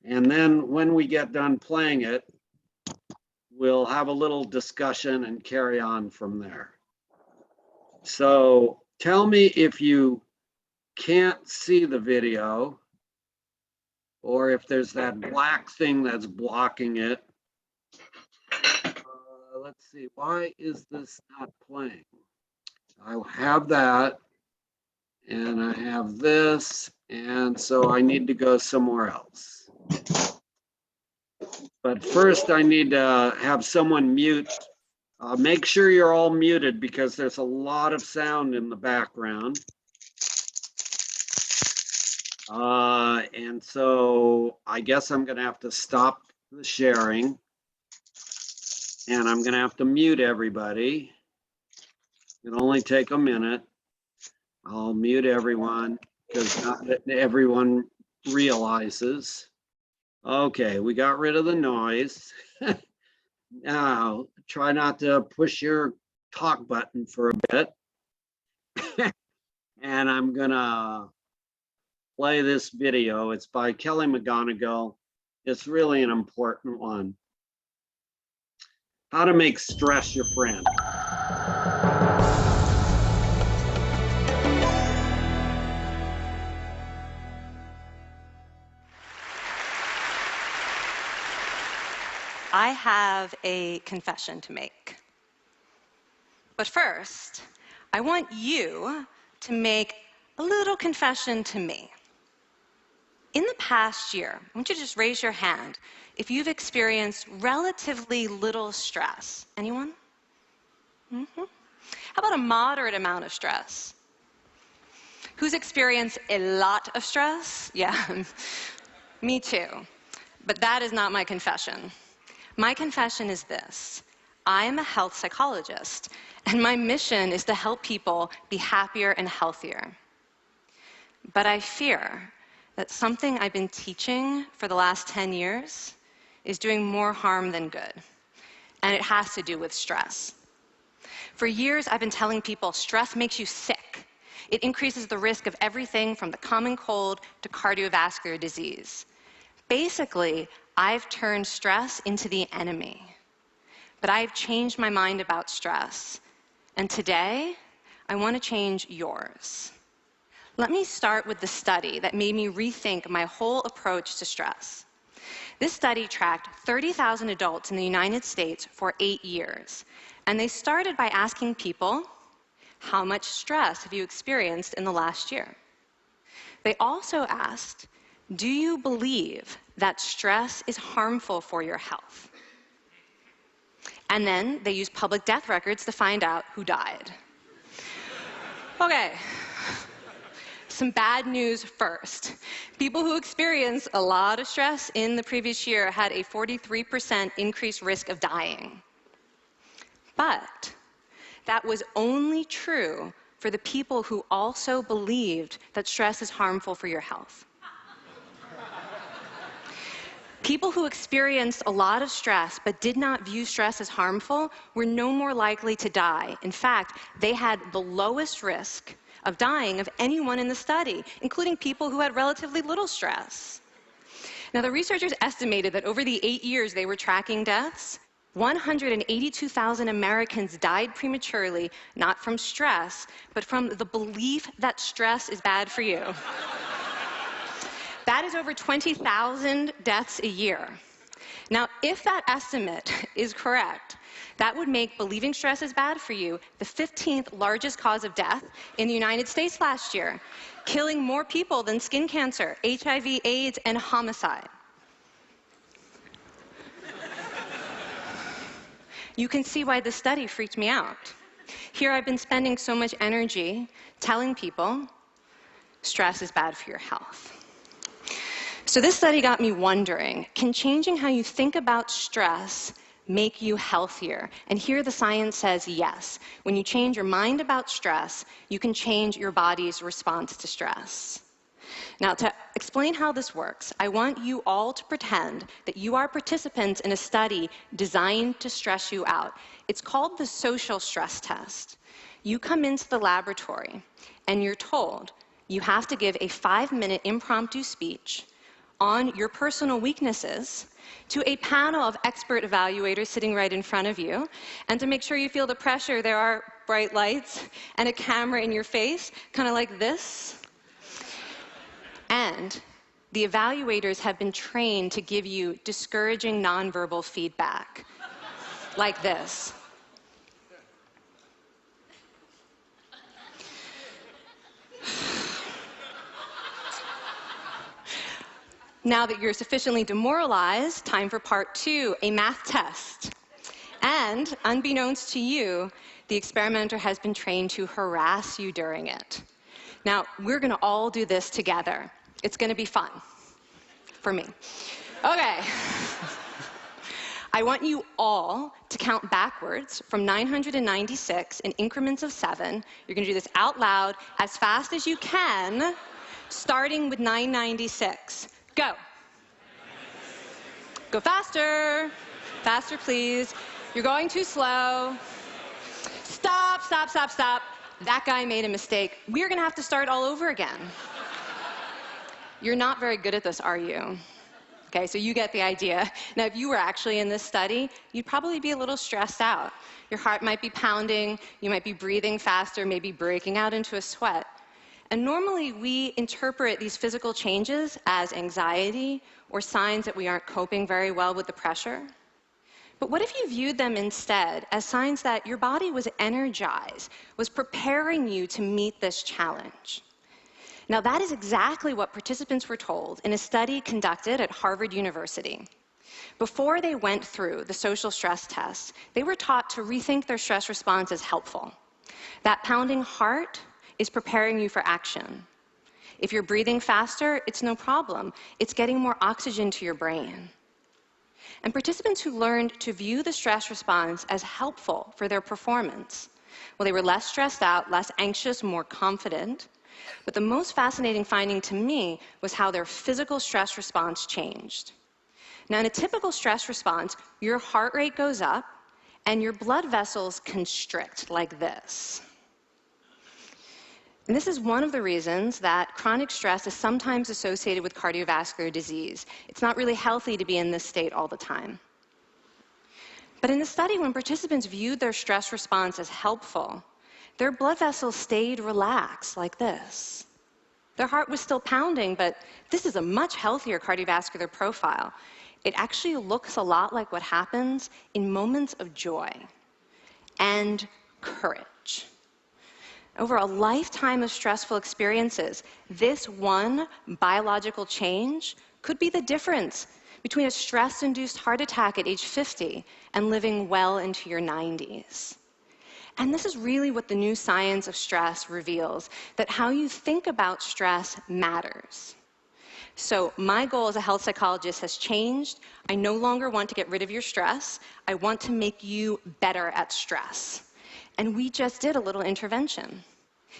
then when we get done playing it, we'll have a little discussion and carry on from there. So tell me if you can't see the video or if there's that black thing that's blocking it. Let's see, why is this not playing? I have that, and I have this, and so I need to go somewhere else. But first I need to have someone mute. Make sure you're all muted because there's a lot of sound in the background. And so I guess I'm gonna have to stop the sharing. And I'm gonna have to mute everybody. It'll only take a minute. I'll mute everyone because not everyone realizes. Okay, we got rid of the noise. Now, try not to push your talk button for a bit. And I'm gonna play this video. It's by Kelly McGonigal. It's really an important one. How to make stress your friend. I have a confession to make. But first, I want you to make a little confession to me. In the past year, I want you to just raise your hand if you've experienced relatively little stress. Anyone? How about a moderate amount of stress? Who's experienced a lot of stress? Yeah, me too. But that is not my confession. My confession is this: I am a health psychologist, and my mission is to help people be happier and healthier. But I fear that something I've been teaching for the last 10 years is doing more harm than good, and it has to do with stress. For years, I've been telling people stress makes you sick. It increases the risk of everything from the common cold to cardiovascular disease. Basically, I've turned stress into the enemy. But I've changed my mind about stress. And today, I want to change yours. Let me start with the study that made me rethink my whole approach to stress. This study tracked 30,000 adults in the United States for 8 years. And they started by asking people, how much stress have you experienced in the last year? They also asked, do you believe that stress is harmful for your health? And then they used public death records to find out who died. Okay, some bad news first. People who experienced a lot of stress in the previous year had a 43% increased risk of dying. But that was only true for the people who also believed that stress is harmful for your health. People who experienced a lot of stress but did not view stress as harmful were no more likely to die. In fact, they had the lowest risk of dying of anyone in the study, including people who had relatively little stress. Now, the researchers estimated that over the 8 years they were tracking deaths, 182,000 Americans died prematurely, not from stress, but from the belief that stress is bad for you. That is over 20,000 deaths a year. Now, if that estimate is correct, that would make believing stress is bad for you the 15th largest cause of death in the United States last year, killing more people than skin cancer, HIV, AIDS, and homicide. You can see why this study freaked me out. Here I've been spending so much energy telling people stress is bad for your health. So this study got me wondering, can changing how you think about stress make you healthier? And here the science says yes. When you change your mind about stress, you can change your body's response to stress. Now, to explain how this works, I want you all to pretend that you are participants in a study designed to stress you out. It's called the social stress test. You come into the laboratory and you're told you have to give a 5-minute impromptu speech on your personal weaknesses to a panel of expert evaluators sitting right in front of you. And to make sure you feel the pressure, there are bright lights and a camera in your face, kind of like this. And the evaluators have been trained to give you discouraging nonverbal feedback, like this. Now that you're sufficiently demoralized, time for part 2, a math test. And unbeknownst to you, the experimenter has been trained to harass you during it. Now, we're going to all do this together. It's going to be fun. For me. Okay. I want you all to count backwards from 996 in increments of 7. You're going to do this out loud as fast as you can, starting with 996. Go. Go faster. Faster, please. You're going too slow. Stop, stop, stop, stop. That guy made a mistake. We're going to have to start all over again. You're not very good at this, are you? Okay, so you get the idea. Now, if you were actually in this study, you'd probably be a little stressed out. Your heart might be pounding, you might be breathing faster, maybe breaking out into a sweat. And normally, we interpret these physical changes as anxiety or signs that we aren't coping very well with the pressure. But what if you viewed them instead as signs that your body was energized, was preparing you to meet this challenge? Now, that is exactly what participants were told in a study conducted at Harvard University. Before they went through the social stress test, they were taught to rethink their stress response as helpful. That pounding heart is preparing you for action. If you're breathing faster, it's no problem. It's getting more oxygen to your brain. And participants who learned to view the stress response as helpful for their performance, well, they were less stressed out, less anxious, more confident. But the most fascinating finding to me was how their physical stress response changed. Now, in a typical stress response, your heart rate goes up and your blood vessels constrict like this. And this is one of the reasons that chronic stress is sometimes associated with cardiovascular disease. It's not really healthy to be in this state all the time. But in the study, when participants viewed their stress response as helpful, their blood vessels stayed relaxed like this. Their heart was still pounding, but this is a much healthier cardiovascular profile. It actually looks a lot like what happens in moments of joy and courage. Over a lifetime of stressful experiences, this one biological change could be the difference between a stress-induced heart attack at age 50 and living well into your 90s. And this is really what the new science of stress reveals, that how you think about stress matters. So my goal as a health psychologist has changed. I no longer want to get rid of your stress. I want to make you better at stress. And we just did a little intervention.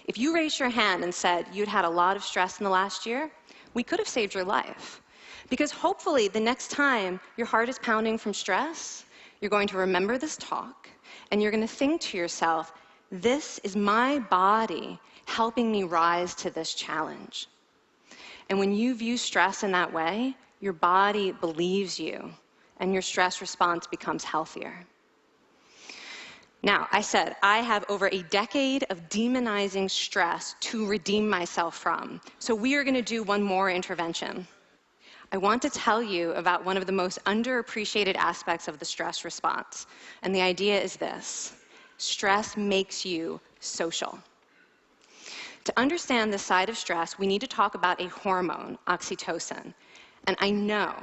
If you raised your hand and said you'd had a lot of stress in the last year, we could have saved your life. Because hopefully the next time your heart is pounding from stress, you're going to remember this talk, and you're going to think to yourself, this is my body helping me rise to this challenge. And when you view stress in that way, your body believes you, and your stress response becomes healthier. Now, I said I have over a decade of demonizing stress to redeem myself from. So we are going to do one more intervention. I want to tell you about one of the most underappreciated aspects of the stress response. And the idea is this: stress makes you social. To understand this side of stress, we need to talk about a hormone, oxytocin. And I know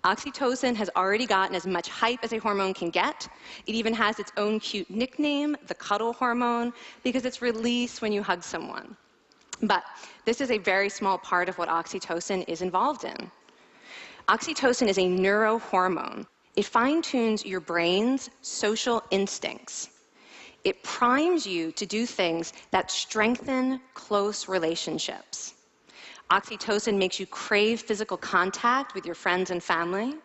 oxytocin has already gotten as much hype as a hormone can get. It even has its own cute nickname, the cuddle hormone, because it's released when you hug someone. But this is a very small part of what oxytocin is involved in. Oxytocin is a neurohormone. It fine-tunes your brain's social instincts. It primes you to do things that strengthen close relationships. Oxytocin makes you crave physical contact with your friends and family.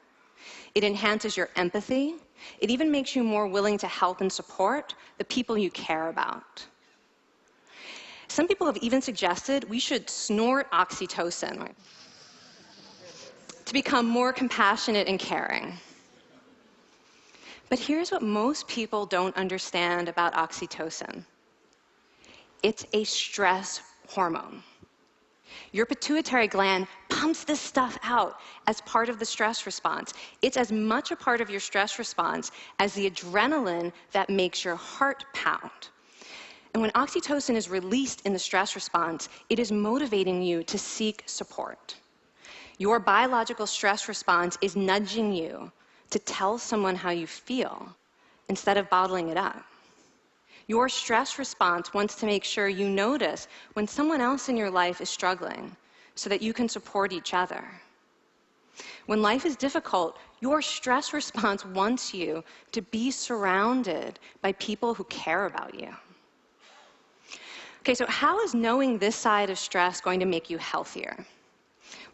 It enhances your empathy. It even makes you more willing to help and support the people you care about. Some people have even suggested we should snort oxytocin to become more compassionate and caring. But here's what most people don't understand about oxytocin. It's a stress hormone. Your pituitary gland pumps this stuff out as part of the stress response. It's as much a part of your stress response as the adrenaline that makes your heart pound. And when oxytocin is released in the stress response, it is motivating you to seek support. Your biological stress response is nudging you to tell someone how you feel instead of bottling it up. Your stress response wants to make sure you notice when someone else in your life is struggling so that you can support each other. When life is difficult, your stress response wants you to be surrounded by people who care about you. Okay, so how is knowing this side of stress going to make you healthier?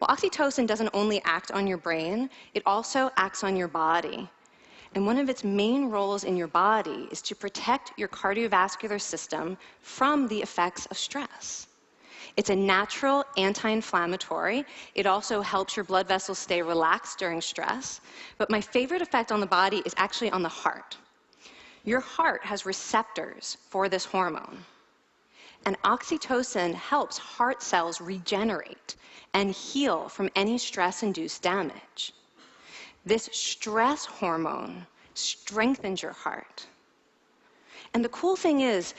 Well, oxytocin doesn't only act on your brain, it also acts on your body. And one of its main roles in your body is to protect your cardiovascular system from the effects of stress. It's a natural anti-inflammatory. It also helps your blood vessels stay relaxed during stress. But my favorite effect on the body is actually on the heart. Your heart has receptors for this hormone. And oxytocin helps heart cells regenerate and heal from any stress-induced damage. This stress hormone strengthens your heart. And the cool thing is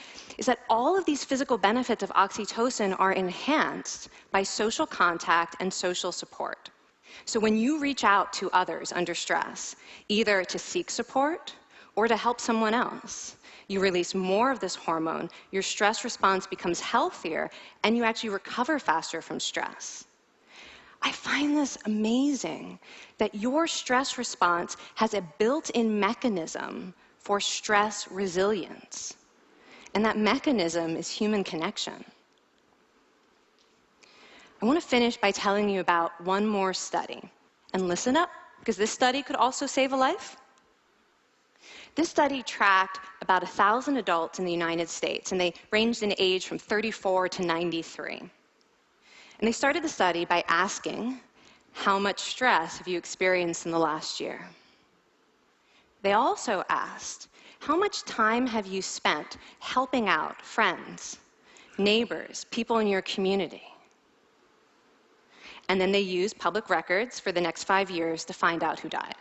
that all of these physical benefits of oxytocin are enhanced by social contact and social support. So when you reach out to others under stress, either to seek support or to help someone else, you release more of this hormone, your stress response becomes healthier, and you actually recover faster from stress. I find this amazing that your stress response has a built-in mechanism for stress resilience. And that mechanism is human connection. I want to finish by telling you about one more study. And listen up, because this study could also save a life. This study tracked about 1,000 adults in the United States, and they ranged in age from 34 to 93. And they started the study by asking, how much stress have you experienced in the last year? They also asked, how much time have you spent helping out friends, neighbors, people in your community? And then they used public records for the next 5 years to find out who died.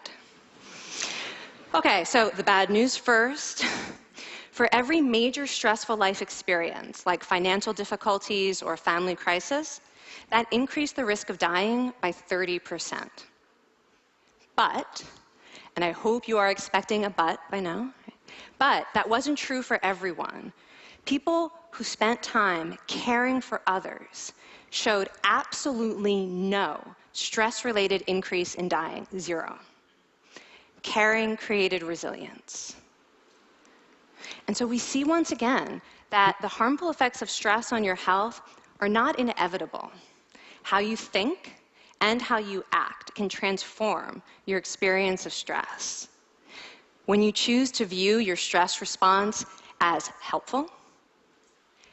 Okay, so the bad news first. For every major stressful life experience, like financial difficulties or family crisis, that increased the risk of dying by 30%. But, and I hope you are expecting a but by now, but that wasn't true for everyone. People who spent time caring for others showed absolutely no stress-related increase in dying, 0. Caring created resilience. And so we see once again that the harmful effects of stress on your health are not inevitable. How you think and how you act can transform your experience of stress. When you choose to view your stress response as helpful,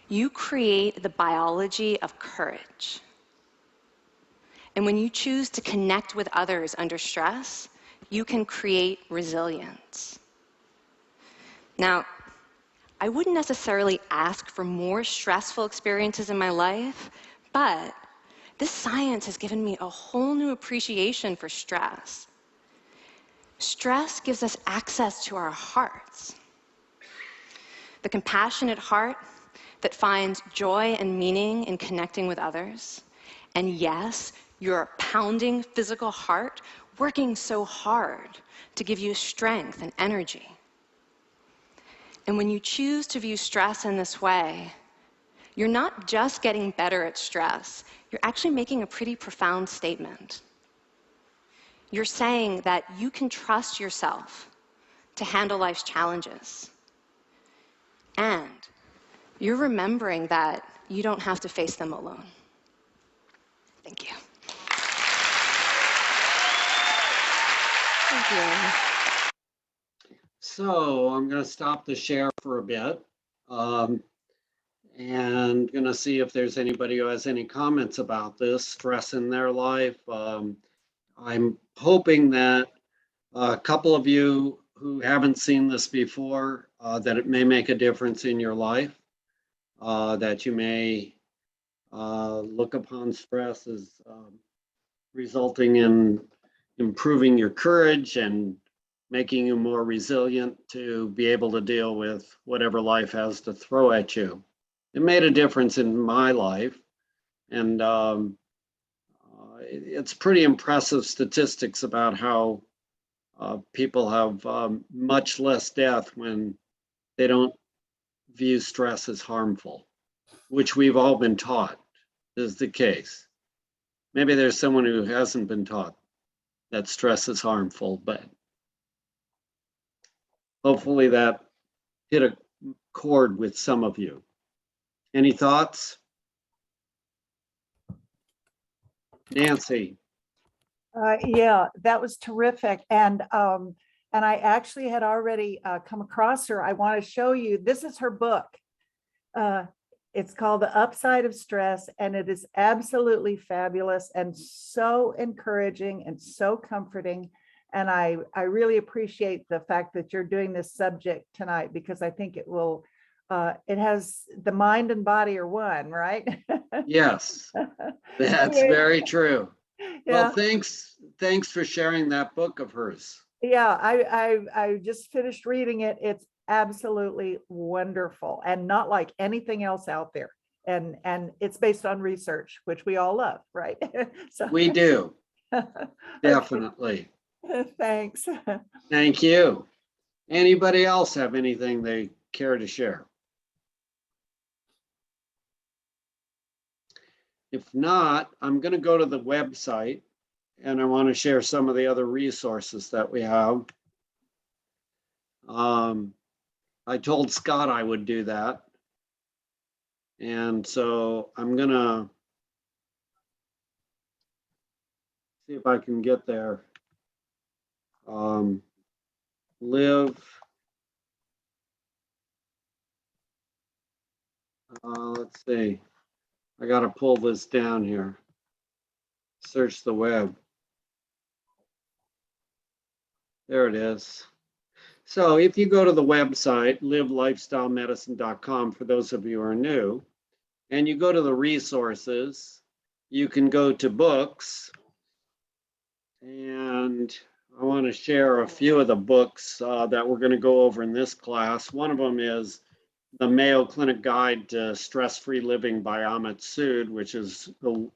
you create the biology of courage. And when you choose to connect with others under stress, you can create resilience. Now, I wouldn't necessarily ask for more stressful experiences in my life, but this science has given me a whole new appreciation for stress. Stress gives us access to our hearts. The compassionate heart that finds joy and meaning in connecting with others. And yes, your pounding physical heart working so hard to give you strength and energy. And when you choose to view stress in this way, you're not just getting better at stress, you're actually making a pretty profound statement. You're saying that you can trust yourself to handle life's challenges. And you're remembering that you don't have to face them alone. Thank you. Thank you. So I'm going to stop the share for a bit. And going to see if there's anybody who has any comments about this stress in their life. I'm hoping that a couple of you who haven't seen this before, that it may make a difference in your life, that you may look upon stress as resulting in improving your courage and making you more resilient to be able to deal with whatever life has to throw at you. It made a difference in my life, and it's pretty impressive statistics about how people have much less death when they don't view stress as harmful, which we've all been taught is the case. Maybe there's someone who hasn't been taught that stress is harmful, but hopefully that hit a chord with some of you. Any thoughts? Nancy? Yeah, that was terrific. And I actually had already come across her. I want to show you, this is her book. It's called The Upside of Stress, and it is absolutely fabulous and so encouraging and so comforting. And I really appreciate the fact that you're doing this subject tonight, because I think it will, it has the mind and body are one, right? Yes, that's Anyway, very true. Well, yeah. thanks for sharing that book of hers. Yeah, I just finished reading it. It's absolutely wonderful and not like anything else out there. And it's based on research, which we all love, right? So We do, okay, definitely. thanks. Thank you. Anybody else have anything they care to share? If not, I'm going to go to the website and I want to share some of the other resources that we have. I told Scott I would do that. And so I'm going to see if I can get there. Let's see. I got to pull this down here. Search the web. There it is. So if you go to the website, livelifestylemedicine.com, for those of you who are new, and you go to the resources, you can go to books. And I want to share a few of the books that we're going to go over in this class. One of them is The Mayo Clinic Guide to Stress-Free Living by Amit Sood, which is,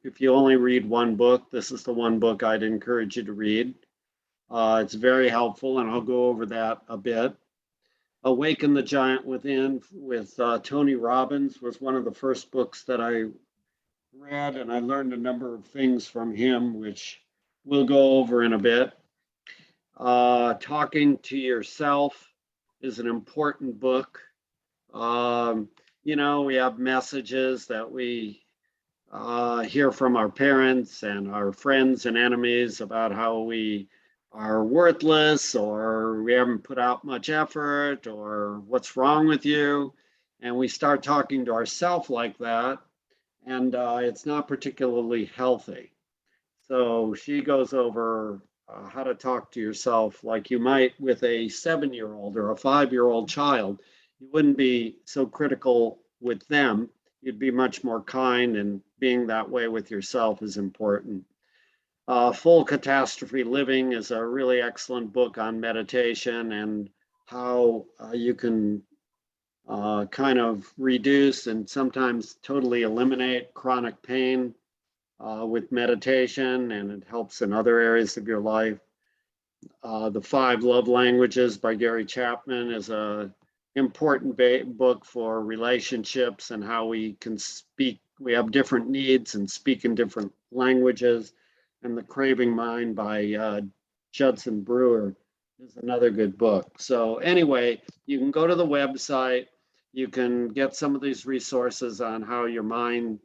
if you only read one book, this is the one book I'd encourage you to read. It's very helpful, and I'll go over that a bit. Awaken the Giant Within with Tony Robbins was one of the first books that I read, and I learned a number of things from him, which we'll go over in a bit. Talking to Yourself is an important book. You know, we have messages that we hear from our parents and our friends and enemies about how we are worthless, or we haven't put out much effort, or what's wrong with you. And we start talking to ourselves like that, and it's not particularly healthy. So she goes over how to talk to yourself like you might with a 7-year-old or a 5-year-old child. You wouldn't be so critical with them. You'd be much more kind, and being that way with yourself is important. Full Catastrophe Living is a really excellent book on meditation and how you can kind of reduce and sometimes totally eliminate chronic pain with meditation, and it helps in other areas of your life. The 5 Love Languages by Gary Chapman is a important book for relationships and how we can speak. We have different needs and speak in different languages. And The Craving Mind by Judson Brewer is another good book. So anyway, you can go to the website. You can get some of these resources on how your mind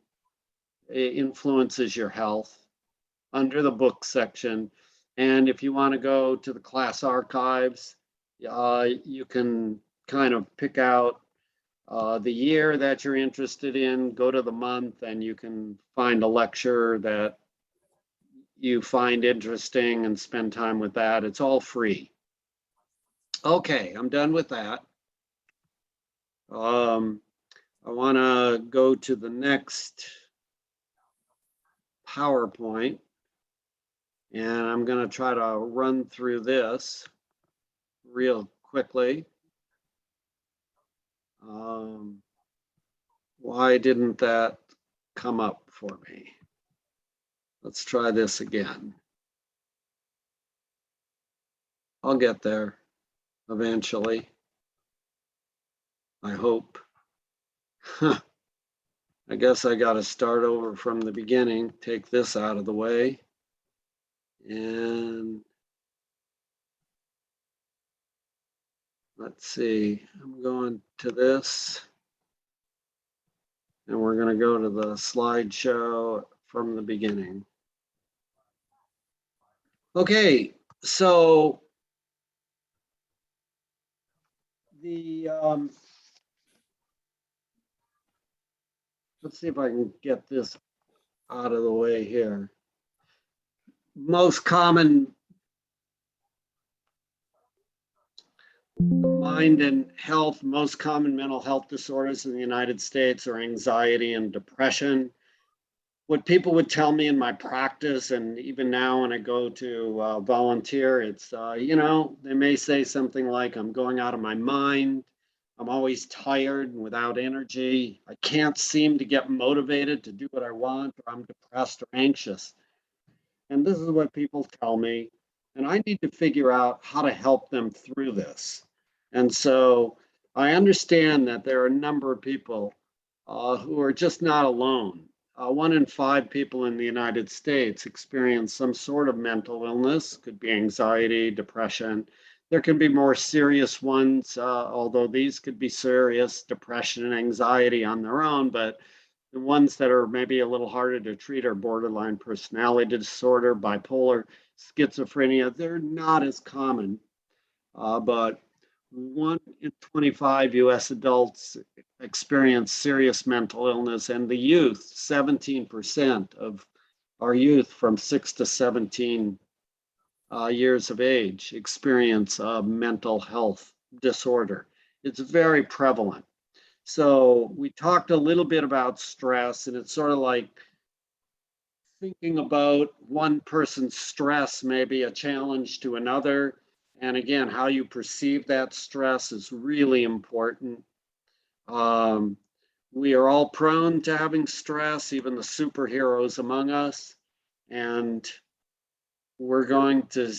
influences your health under the book section. And if you want to go to the class archives, you can kind of pick out the year that you're interested in, go to the month, and you can find a lecture that you find interesting and spend time with that. It's all free. Okay, I'm done with that. I want to go to the next PowerPoint. And I'm going to try to run through this real quickly. Why didn't that come up for me? Let's try this again. I'll get there eventually. I hope. I guess I got to start over from the beginning, take this out of the way. And let's see, I'm going to this. And we're going to go to the slideshow from the beginning. Okay, so the let's see if I can get this out of the way here. Most common mind and health, most common mental health disorders in the United States are anxiety and depression. What people would tell me in my practice, and even now when I go to volunteer, it's, you know, they may say something like, I'm going out of my mind. I'm always tired and without energy. I can't seem to get motivated to do what I want, or I'm depressed or anxious. And this is what people tell me. And I need to figure out how to help them through this. And so I understand that there are a number of people who are just not alone. 1 in 5 people in the United States experience some sort of mental illness, could be anxiety, depression. There can be more serious ones, although these could be serious, depression and anxiety on their own, but the ones that are maybe a little harder to treat are borderline personality disorder, bipolar, schizophrenia. They're not as common, but 1 in 25 US adults experience serious mental illness, and the youth, 17% of our youth from 6 to 17 years of age experience a mental health disorder. It's very prevalent. So we talked a little bit about stress, and it's sort of like thinking about one person's stress may be a challenge to another. And again, how you perceive that stress is really important. We are all prone to having stress, even the superheroes among us. And we're going to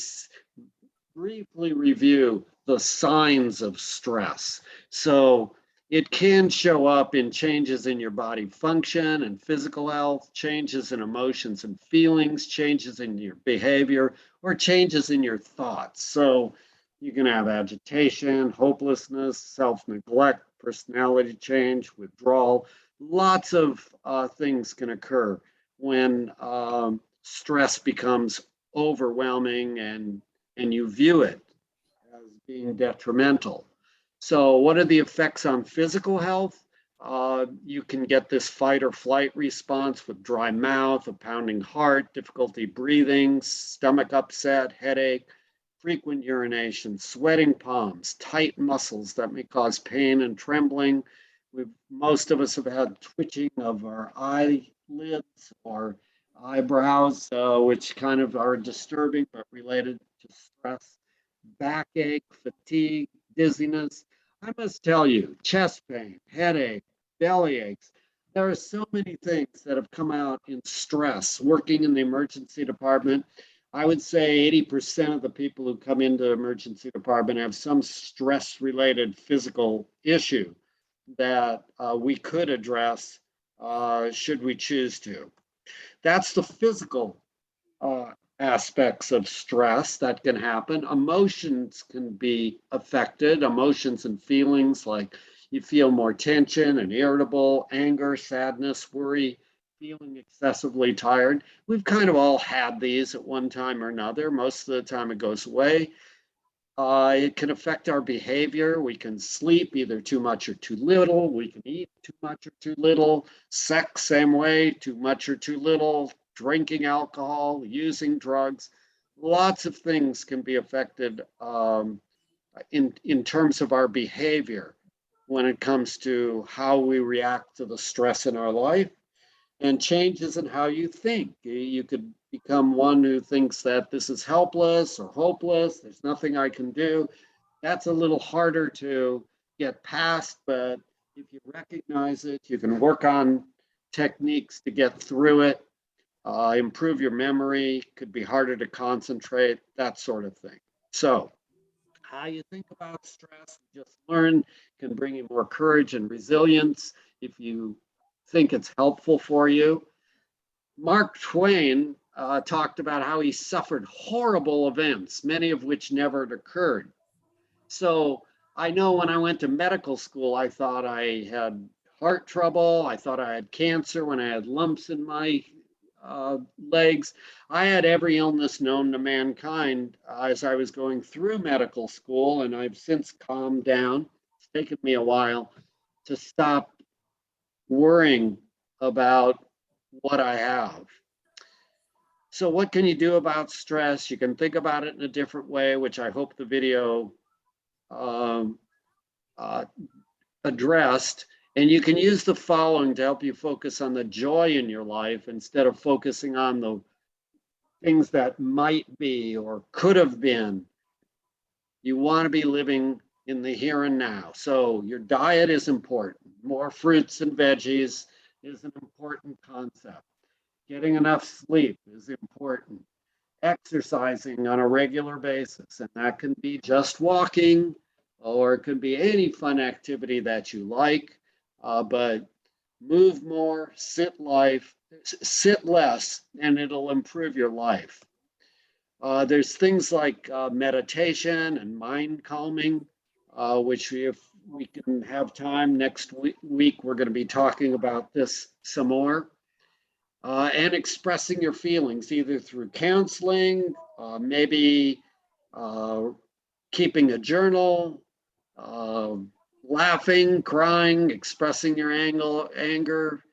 briefly review the signs of stress. So it can show up in changes in your body function and physical health, changes in emotions and feelings, changes in your behavior, or changes in your thoughts. So you can have agitation, hopelessness, self-neglect, personality change, withdrawal. Lots of things can occur when stress becomes overwhelming and you view it as being detrimental. So what are the effects on physical health? You can get this fight or flight response with dry mouth, a pounding heart, difficulty breathing, stomach upset, headache, frequent urination, sweating palms, tight muscles that may cause pain and trembling. Most of us have had twitching of our eyelids or eyebrows, which kind of are disturbing but related to stress, backache, fatigue, dizziness. I must tell you, chest pain, headache, belly aches. There are so many things that have come out in stress. Working in the emergency department, I would say 80% of the people who come into the emergency department have some stress-related physical issue that we could address should we choose to. That's the physical aspects of stress that can happen. Emotions can be affected, emotions and feelings like you feel more tension and irritable, anger, sadness, worry, feeling excessively tired. We've kind of all had these at one time or another. Most of the time it goes away. It can affect our behavior. We can sleep either too much or too little. We can eat too much or too little. Sex, same way, too much or too little. Drinking alcohol, using drugs. Lots of things can be affected in terms of our behavior when it comes to how we react to the stress in our life. and changes in how you think. You could become one who thinks that this is helpless or hopeless, there's nothing I can do. That's a little harder to get past, but if you recognize it, you can work on techniques to get through it, improve your memory, could be harder to concentrate, that sort of thing. So how you think about stress, just learn, can bring you more courage and resilience if you think it's helpful for you. Mark Twain talked about how he suffered horrible events, many of which never occurred. So I know when I went to medical school, I thought I had heart trouble. I thought I had cancer when I had lumps in my legs. I had every illness known to mankind as I was going through medical school, and I've since calmed down. It's taken me a while to stop worrying about what I have. So what can you do about stress? You can think about it in a different way, which I hope the video addressed. And you can use the following to help you focus on the joy in your life instead of focusing on the things that might be or could have been. You want to be living in the here and now. So your diet is important. More fruits and veggies is an important concept. Getting enough sleep is important. Exercising on a regular basis, and that can be just walking, or it could be any fun activity that you like, but move more, sit less, and it'll improve your life. There's things like meditation and mind calming, which if we can have time next week, we're going to be talking about this some more. And expressing your feelings either through counseling, maybe keeping a journal, laughing, crying, expressing your anger,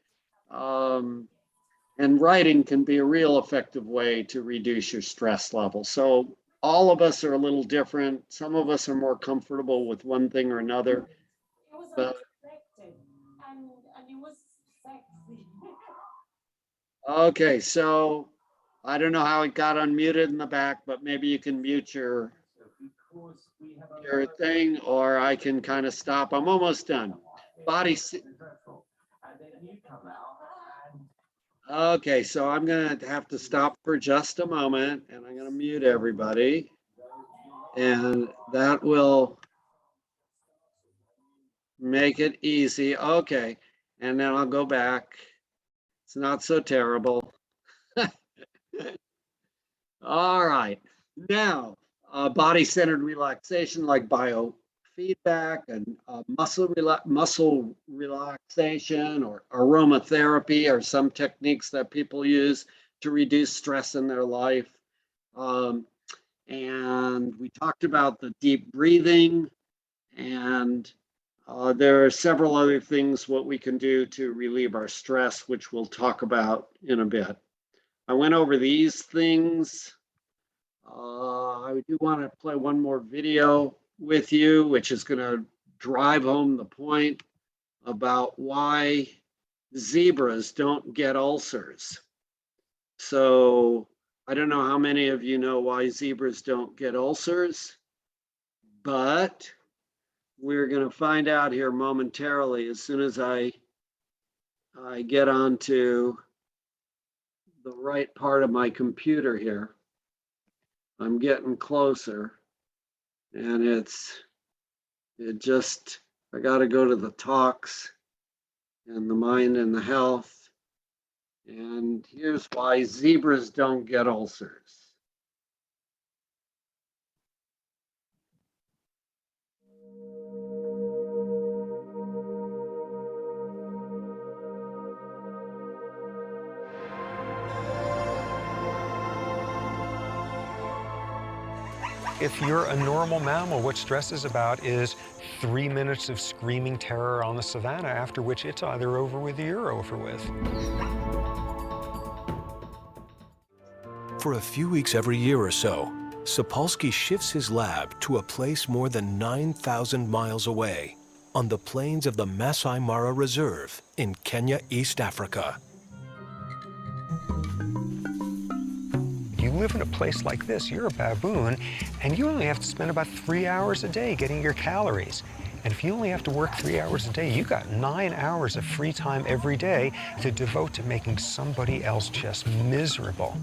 and writing can be a real effective way to reduce your stress level. So all of us are a little different. Some of us are more comfortable with one thing or another. But okay, so I don't know how it got unmuted in the back, but maybe you can mute your thing, or I can kind of stop. I'm almost done. Okay, so I'm gonna have to stop for just a moment, and I'm gonna mute everybody, and that will make it easy. Okay, and then I'll go back. It's not so terrible. All right. Now, body-centered relaxation like biofeedback and muscle relaxation or aromatherapy are some techniques that people use to reduce stress in their life. And we talked about the deep breathing, and there are several other things what we can do to relieve our stress, which we'll talk about in a bit. I went over these things. I do want to play one more video with you, which is going to drive home the point about why zebras don't get ulcers. So I don't know how many of you know why zebras don't get ulcers, but we're going to find out here momentarily as soon as I get onto the right part of my computer here. I'm getting closer, and I got to go to the talks and the mind and the health. And here's why zebras don't get ulcers. If you're a normal mammal, what stress is about is 3 minutes of screaming terror on the savannah, after which it's either over with or you're over with. For a few weeks every year or so, Sapolsky shifts his lab to a place more than 9,000 miles away on the plains of the Masai Mara Reserve in Kenya, East Africa. live in a place like this, you're a baboon, and you only have to spend about 3 hours a day getting your calories. And if you only have to work 3 hours a day, you got 9 hours of free time every day to devote to making somebody else just miserable.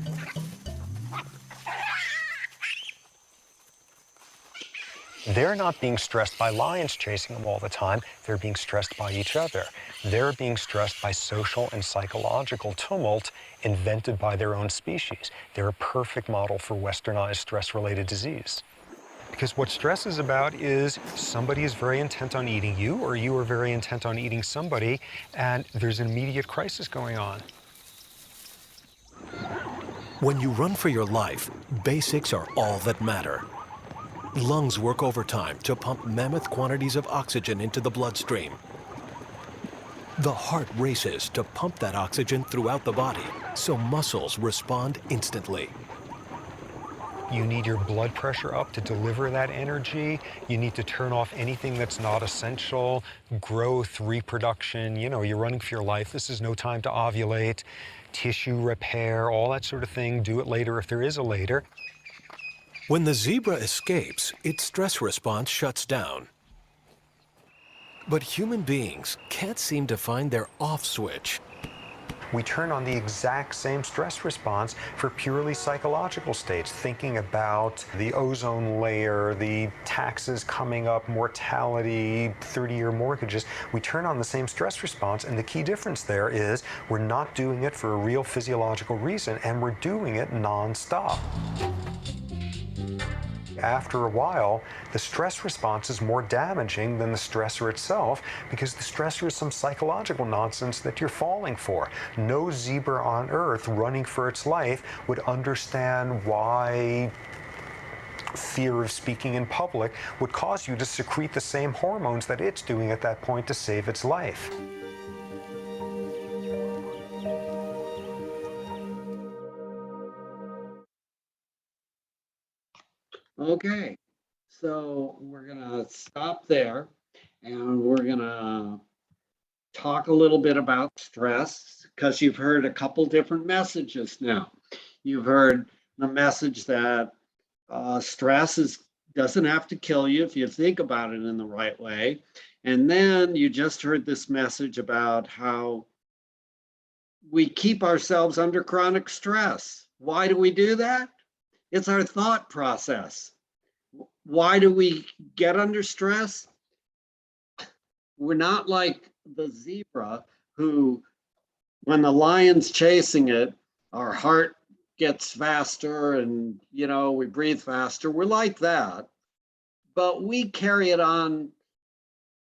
They're not being stressed by lions chasing them all the time. They're being stressed by each other. They're being stressed by social and psychological tumult invented by their own species. They're a perfect model for westernized stress-related disease. Because what stress is about is somebody is very intent on eating you, or you are very intent on eating somebody, and there's an immediate crisis going on. When you run for your life, basics are all that matter. Lungs work overtime to pump mammoth quantities of oxygen into the bloodstream. The heart races to pump that oxygen throughout the body, so muscles respond instantly. You need your blood pressure up to deliver that energy. You need to turn off anything that's not essential, growth, reproduction. You know, you're running for your life. This is no time to ovulate, tissue repair, all that sort of thing. Do it later if there is a later. When the zebra escapes, its stress response shuts down. But human beings can't seem to find their off switch. We turn on the exact same stress response for purely psychological states, thinking about the ozone layer, the taxes coming up, mortality, 30-year mortgages. We turn on the same stress response, and the key difference there is we're not doing it for a real physiological reason, and we're doing it nonstop. After a while, the stress response is more damaging than the stressor itself, because the stressor is some psychological nonsense that you're falling for. No zebra on Earth running for its life would understand why fear of speaking in public would cause you to secrete the same hormones that it's doing at that point to save its life. Okay, so we're gonna stop there and we're gonna talk a little bit about stress, because you've heard a couple different messages now. You've heard the message that stress doesn't have to kill you if you think about it in the right way. And then you just heard this message about how we keep ourselves under chronic stress. Why do we do that? It's our thought process. Why do we get under stress? We're not like the zebra who, when the lion's chasing it, our heart gets faster and, you know, we breathe faster. We're like that. But we carry it on,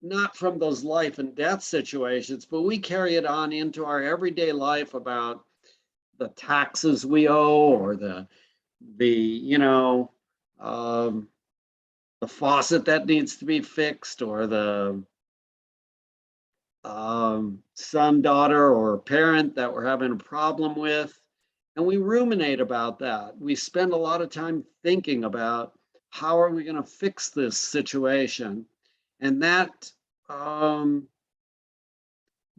not from those life and death situations, but we carry it on into our everyday life about the taxes we owe, or the faucet that needs to be fixed, or the son, daughter, or parent that we're having a problem with. And we ruminate about that. We spend a lot of time thinking about how are we going to fix this situation. And that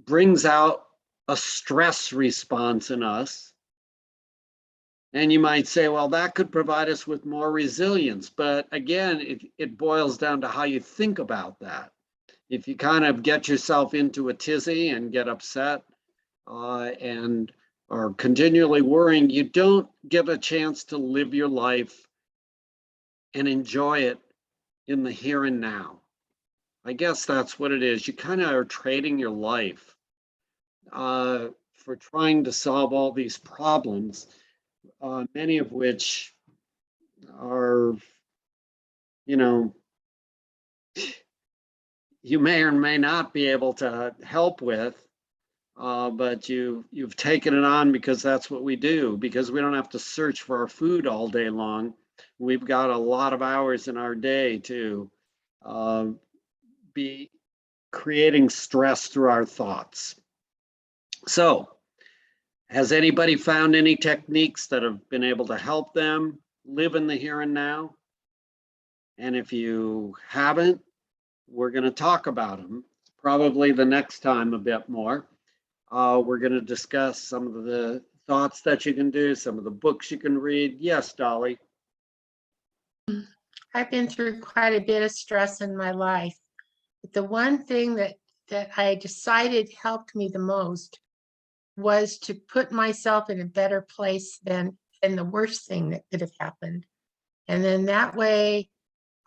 brings out a stress response in us. And you might say, well, that could provide us with more resilience. But again, it boils down to how you think about that. If you kind of get yourself into a tizzy and get upset and are continually worrying, you don't get a chance to live your life and enjoy it in the here and now. I guess that's what it is. You kind of are trading your life for trying to solve all these problems, many of which are, you may or may not be able to help with, but you've taken it on because that's what we do, because we don't have to search for our food all day long. We've got a lot of hours in our day to be creating stress through our thoughts. So, has anybody found any techniques that have been able to help them live in the here and now? And if you haven't, we're going to talk about them probably the next time a bit more. We're going to discuss some of the thoughts that you can do, some of the books you can read. Yes, Dolly. I've been through quite a bit of stress in my life. But the one thing that I decided helped me the most was to put myself in a better place than the worst thing that could have happened. And then that way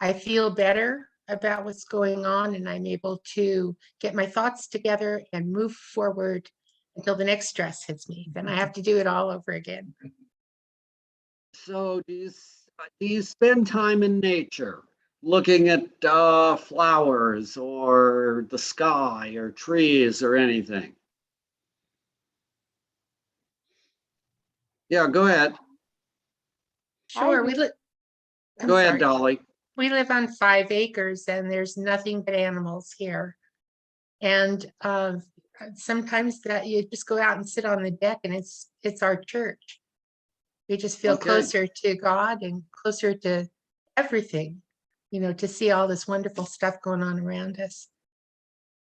I feel better about what's going on, and I'm able to get my thoughts together and move forward until the next stress hits me. Then I have to do it all over again. So do you spend time in nature, looking at flowers or the sky or trees or anything? Yeah, go ahead. Sure, Go ahead, Dolly. We live on 5 acres and there's nothing but animals here. And sometimes that you just go out and sit on the deck and it's our church. We just feel Okay. closer to God and closer to everything, to see all this wonderful stuff going on around us.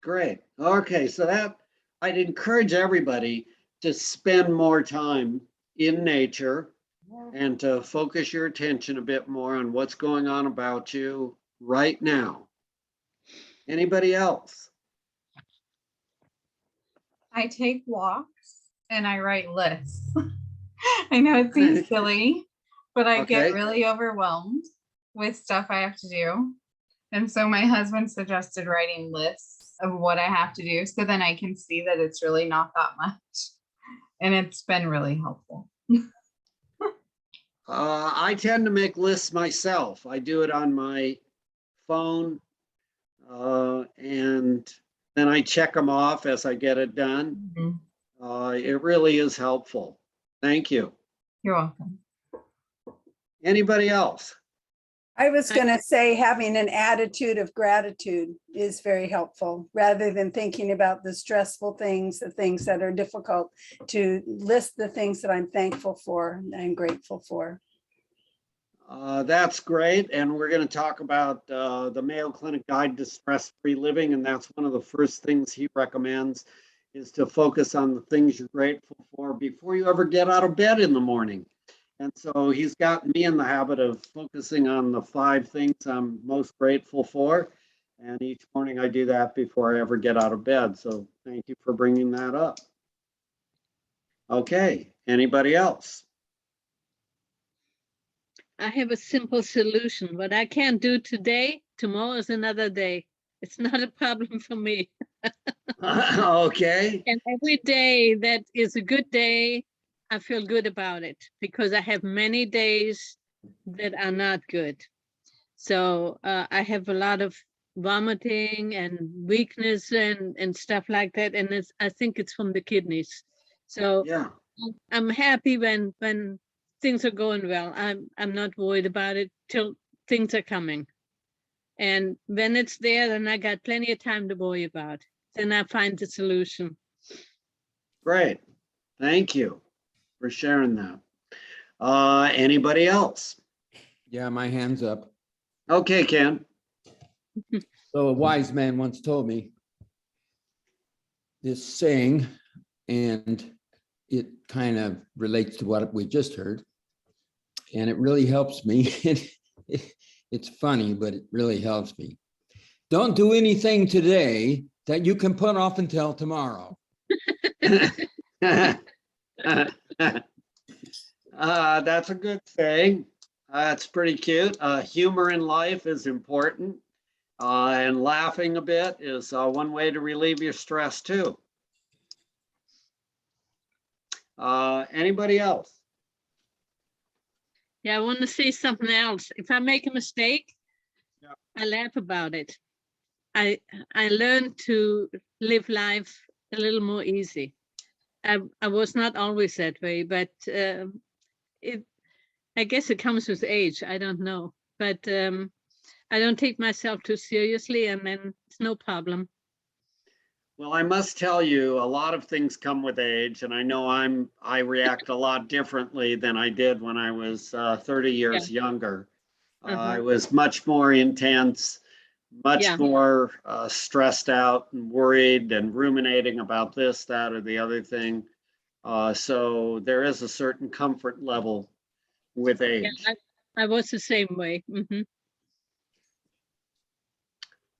Great. Okay, so that I'd encourage everybody to spend more time in nature and to focus your attention a bit more on what's going on about you right now. Anybody else? I take walks and I write lists. I know it seems silly, but I get Okay. really overwhelmed with stuff I have to do. And so my husband suggested writing lists of what I have to do so then I can see that it's really not that much. And it's been really helpful. I tend to make lists myself. I do it on my phone, and then I check them off as I get it done. It really is helpful. Thank you. You're welcome. Anybody else? I was going to say having an attitude of gratitude is very helpful rather than thinking about the stressful things, the things that are difficult, to list the things that I'm thankful for and grateful for. That's great. And we're going to talk about the Mayo Clinic Guide to Stress-Free Living. And that's one of the first things he recommends, is to focus on the things you're grateful for before you ever get out of bed in the morning. And so he's gotten me in the habit of focusing on the 5 things I'm most grateful for. And each morning I do that before I ever get out of bed. So thank you for bringing that up. Okay, anybody else? I have a simple solution. What I can't do today, tomorrow is another day. It's not a problem for me. Okay. And every day that is a good day, I feel good about it, because I have many days that are not good. So I have a lot of vomiting and weakness and stuff like that. And I think it's from the kidneys. So yeah, I'm happy when things are going well. I'm not worried about it till things are coming. And when it's there, then I got plenty of time to worry about. Then I find the solution. Great. Thank you for sharing that. Anybody else? Yeah, my hand's up. Okay, Ken. So a wise man once told me this saying, and it kind of relates to what we just heard. And it really helps me. It's funny, but it really helps me. Don't do anything today that you can put off until tomorrow. That's a good saying. That's pretty cute. Humor in life is important. And laughing a bit is one way to relieve your stress too. Anybody else? Yeah, I want to say something else. If I make a mistake, I laugh about it. I learned to live life a little more easy. I was not always that way, but I guess it comes with age. I don't know, but I don't take myself too seriously, and then it's no problem. Well, I must tell you, a lot of things come with age, and I know I react a lot differently than I did when I was 30 years younger. I was much more intense, much more stressed out and worried and ruminating about this, that, or the other thing. So there is a certain comfort level with Yeah, age. I was the same way.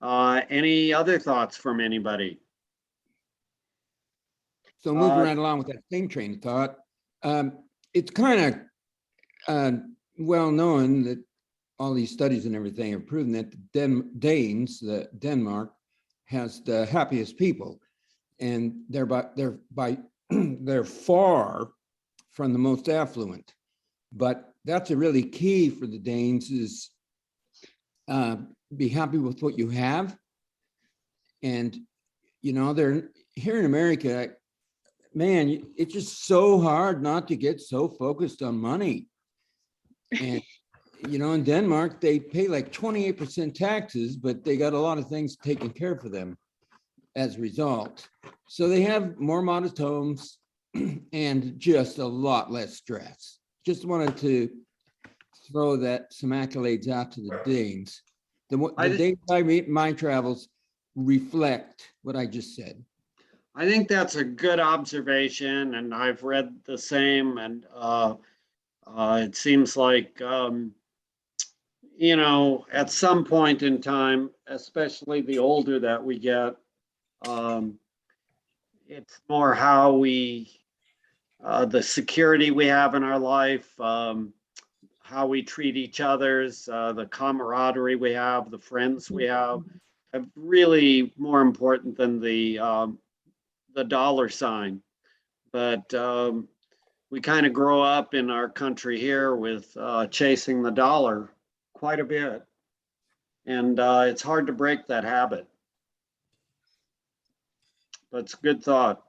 Any other thoughts from anybody? So moving Uh, right along with that same train of thought, it's kind of well known that all these studies and everything have proven that the Danes, Denmark, has the happiest people, and they're they're far from the most affluent. But that's a really key for the Danes is be happy with what you have, and you know they're here in America. Man, it's just so hard not to get so focused on money. And, you know, in Denmark, they pay like 28% taxes, but they got a lot of things taken care of for them as a result. So they have more modest homes and just a lot less stress. Just wanted to throw some accolades out to the Danes. The Danes I meet in my travels reflect what I just said. I think that's a good observation, and I've read the same, and it seems like, you know, at some point in time, especially the older that we get, it's more how we, the security we have in our life, how we treat each other's, the camaraderie we have, the friends we have, are really more important than the dollar sign. But we kind of grow up in our country here with chasing the dollar quite a bit. And it's hard to break that habit. But it's a good thought.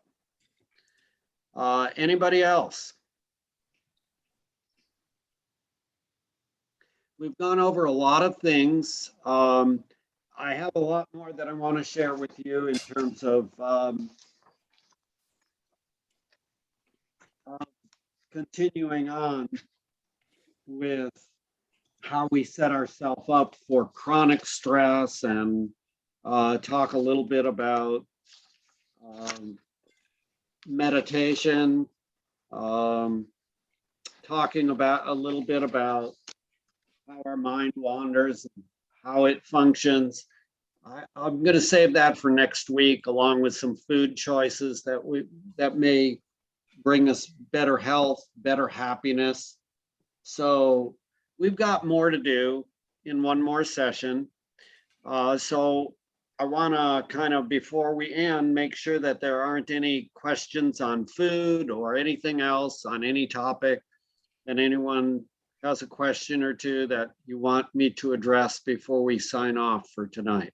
Anybody else? We've gone over a lot of things. I have a lot more that I want to share with you in terms of continuing on with how we set ourselves up for chronic stress, and talk a little bit about meditation, talking about a little bit about how our mind wanders, and how it functions. I'm going to save that for next week, along with some food choices that may bring us better health, better happiness. So we've got more to do in one more session. So I want to kind of, before we end, make sure that there aren't any questions on food or anything else on any topic, and anyone has a question or two that you want me to address before we sign off for tonight.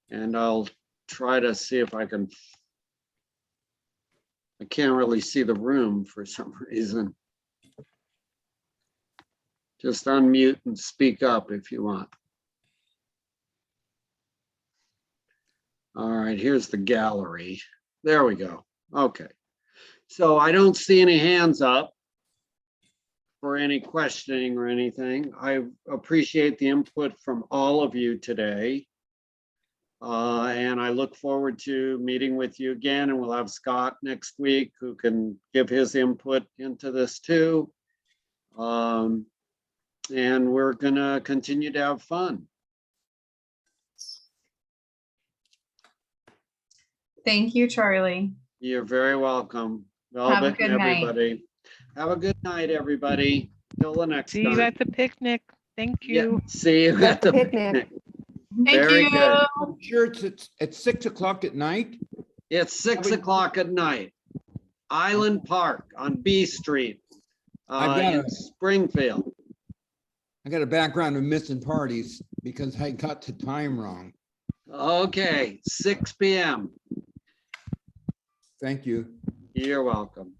And I'll try to see if I can't really see the room for some reason. Just unmute and speak up if you want. All right, here's the gallery. There we go. Okay. So I don't see any hands up for any questioning or anything. I appreciate the input from all of you today. And I look forward to meeting with you again, and we'll have Scott next week who can give his input into this too. And we're gonna continue to have fun. Thank you, Charlie. You're very welcome. Have a Velvet and good night. everybody. Have a good night, everybody. Till the next See time. you at the picnic. Thank Yeah, you. see you at the picnic. Very good. Sure, it's at 6 o'clock at night. It's 6 o'clock at night. Island Park on B Street in Springfield. I got a background of missing parties because I got the time wrong. Okay, 6 p.m. Thank you. You're welcome.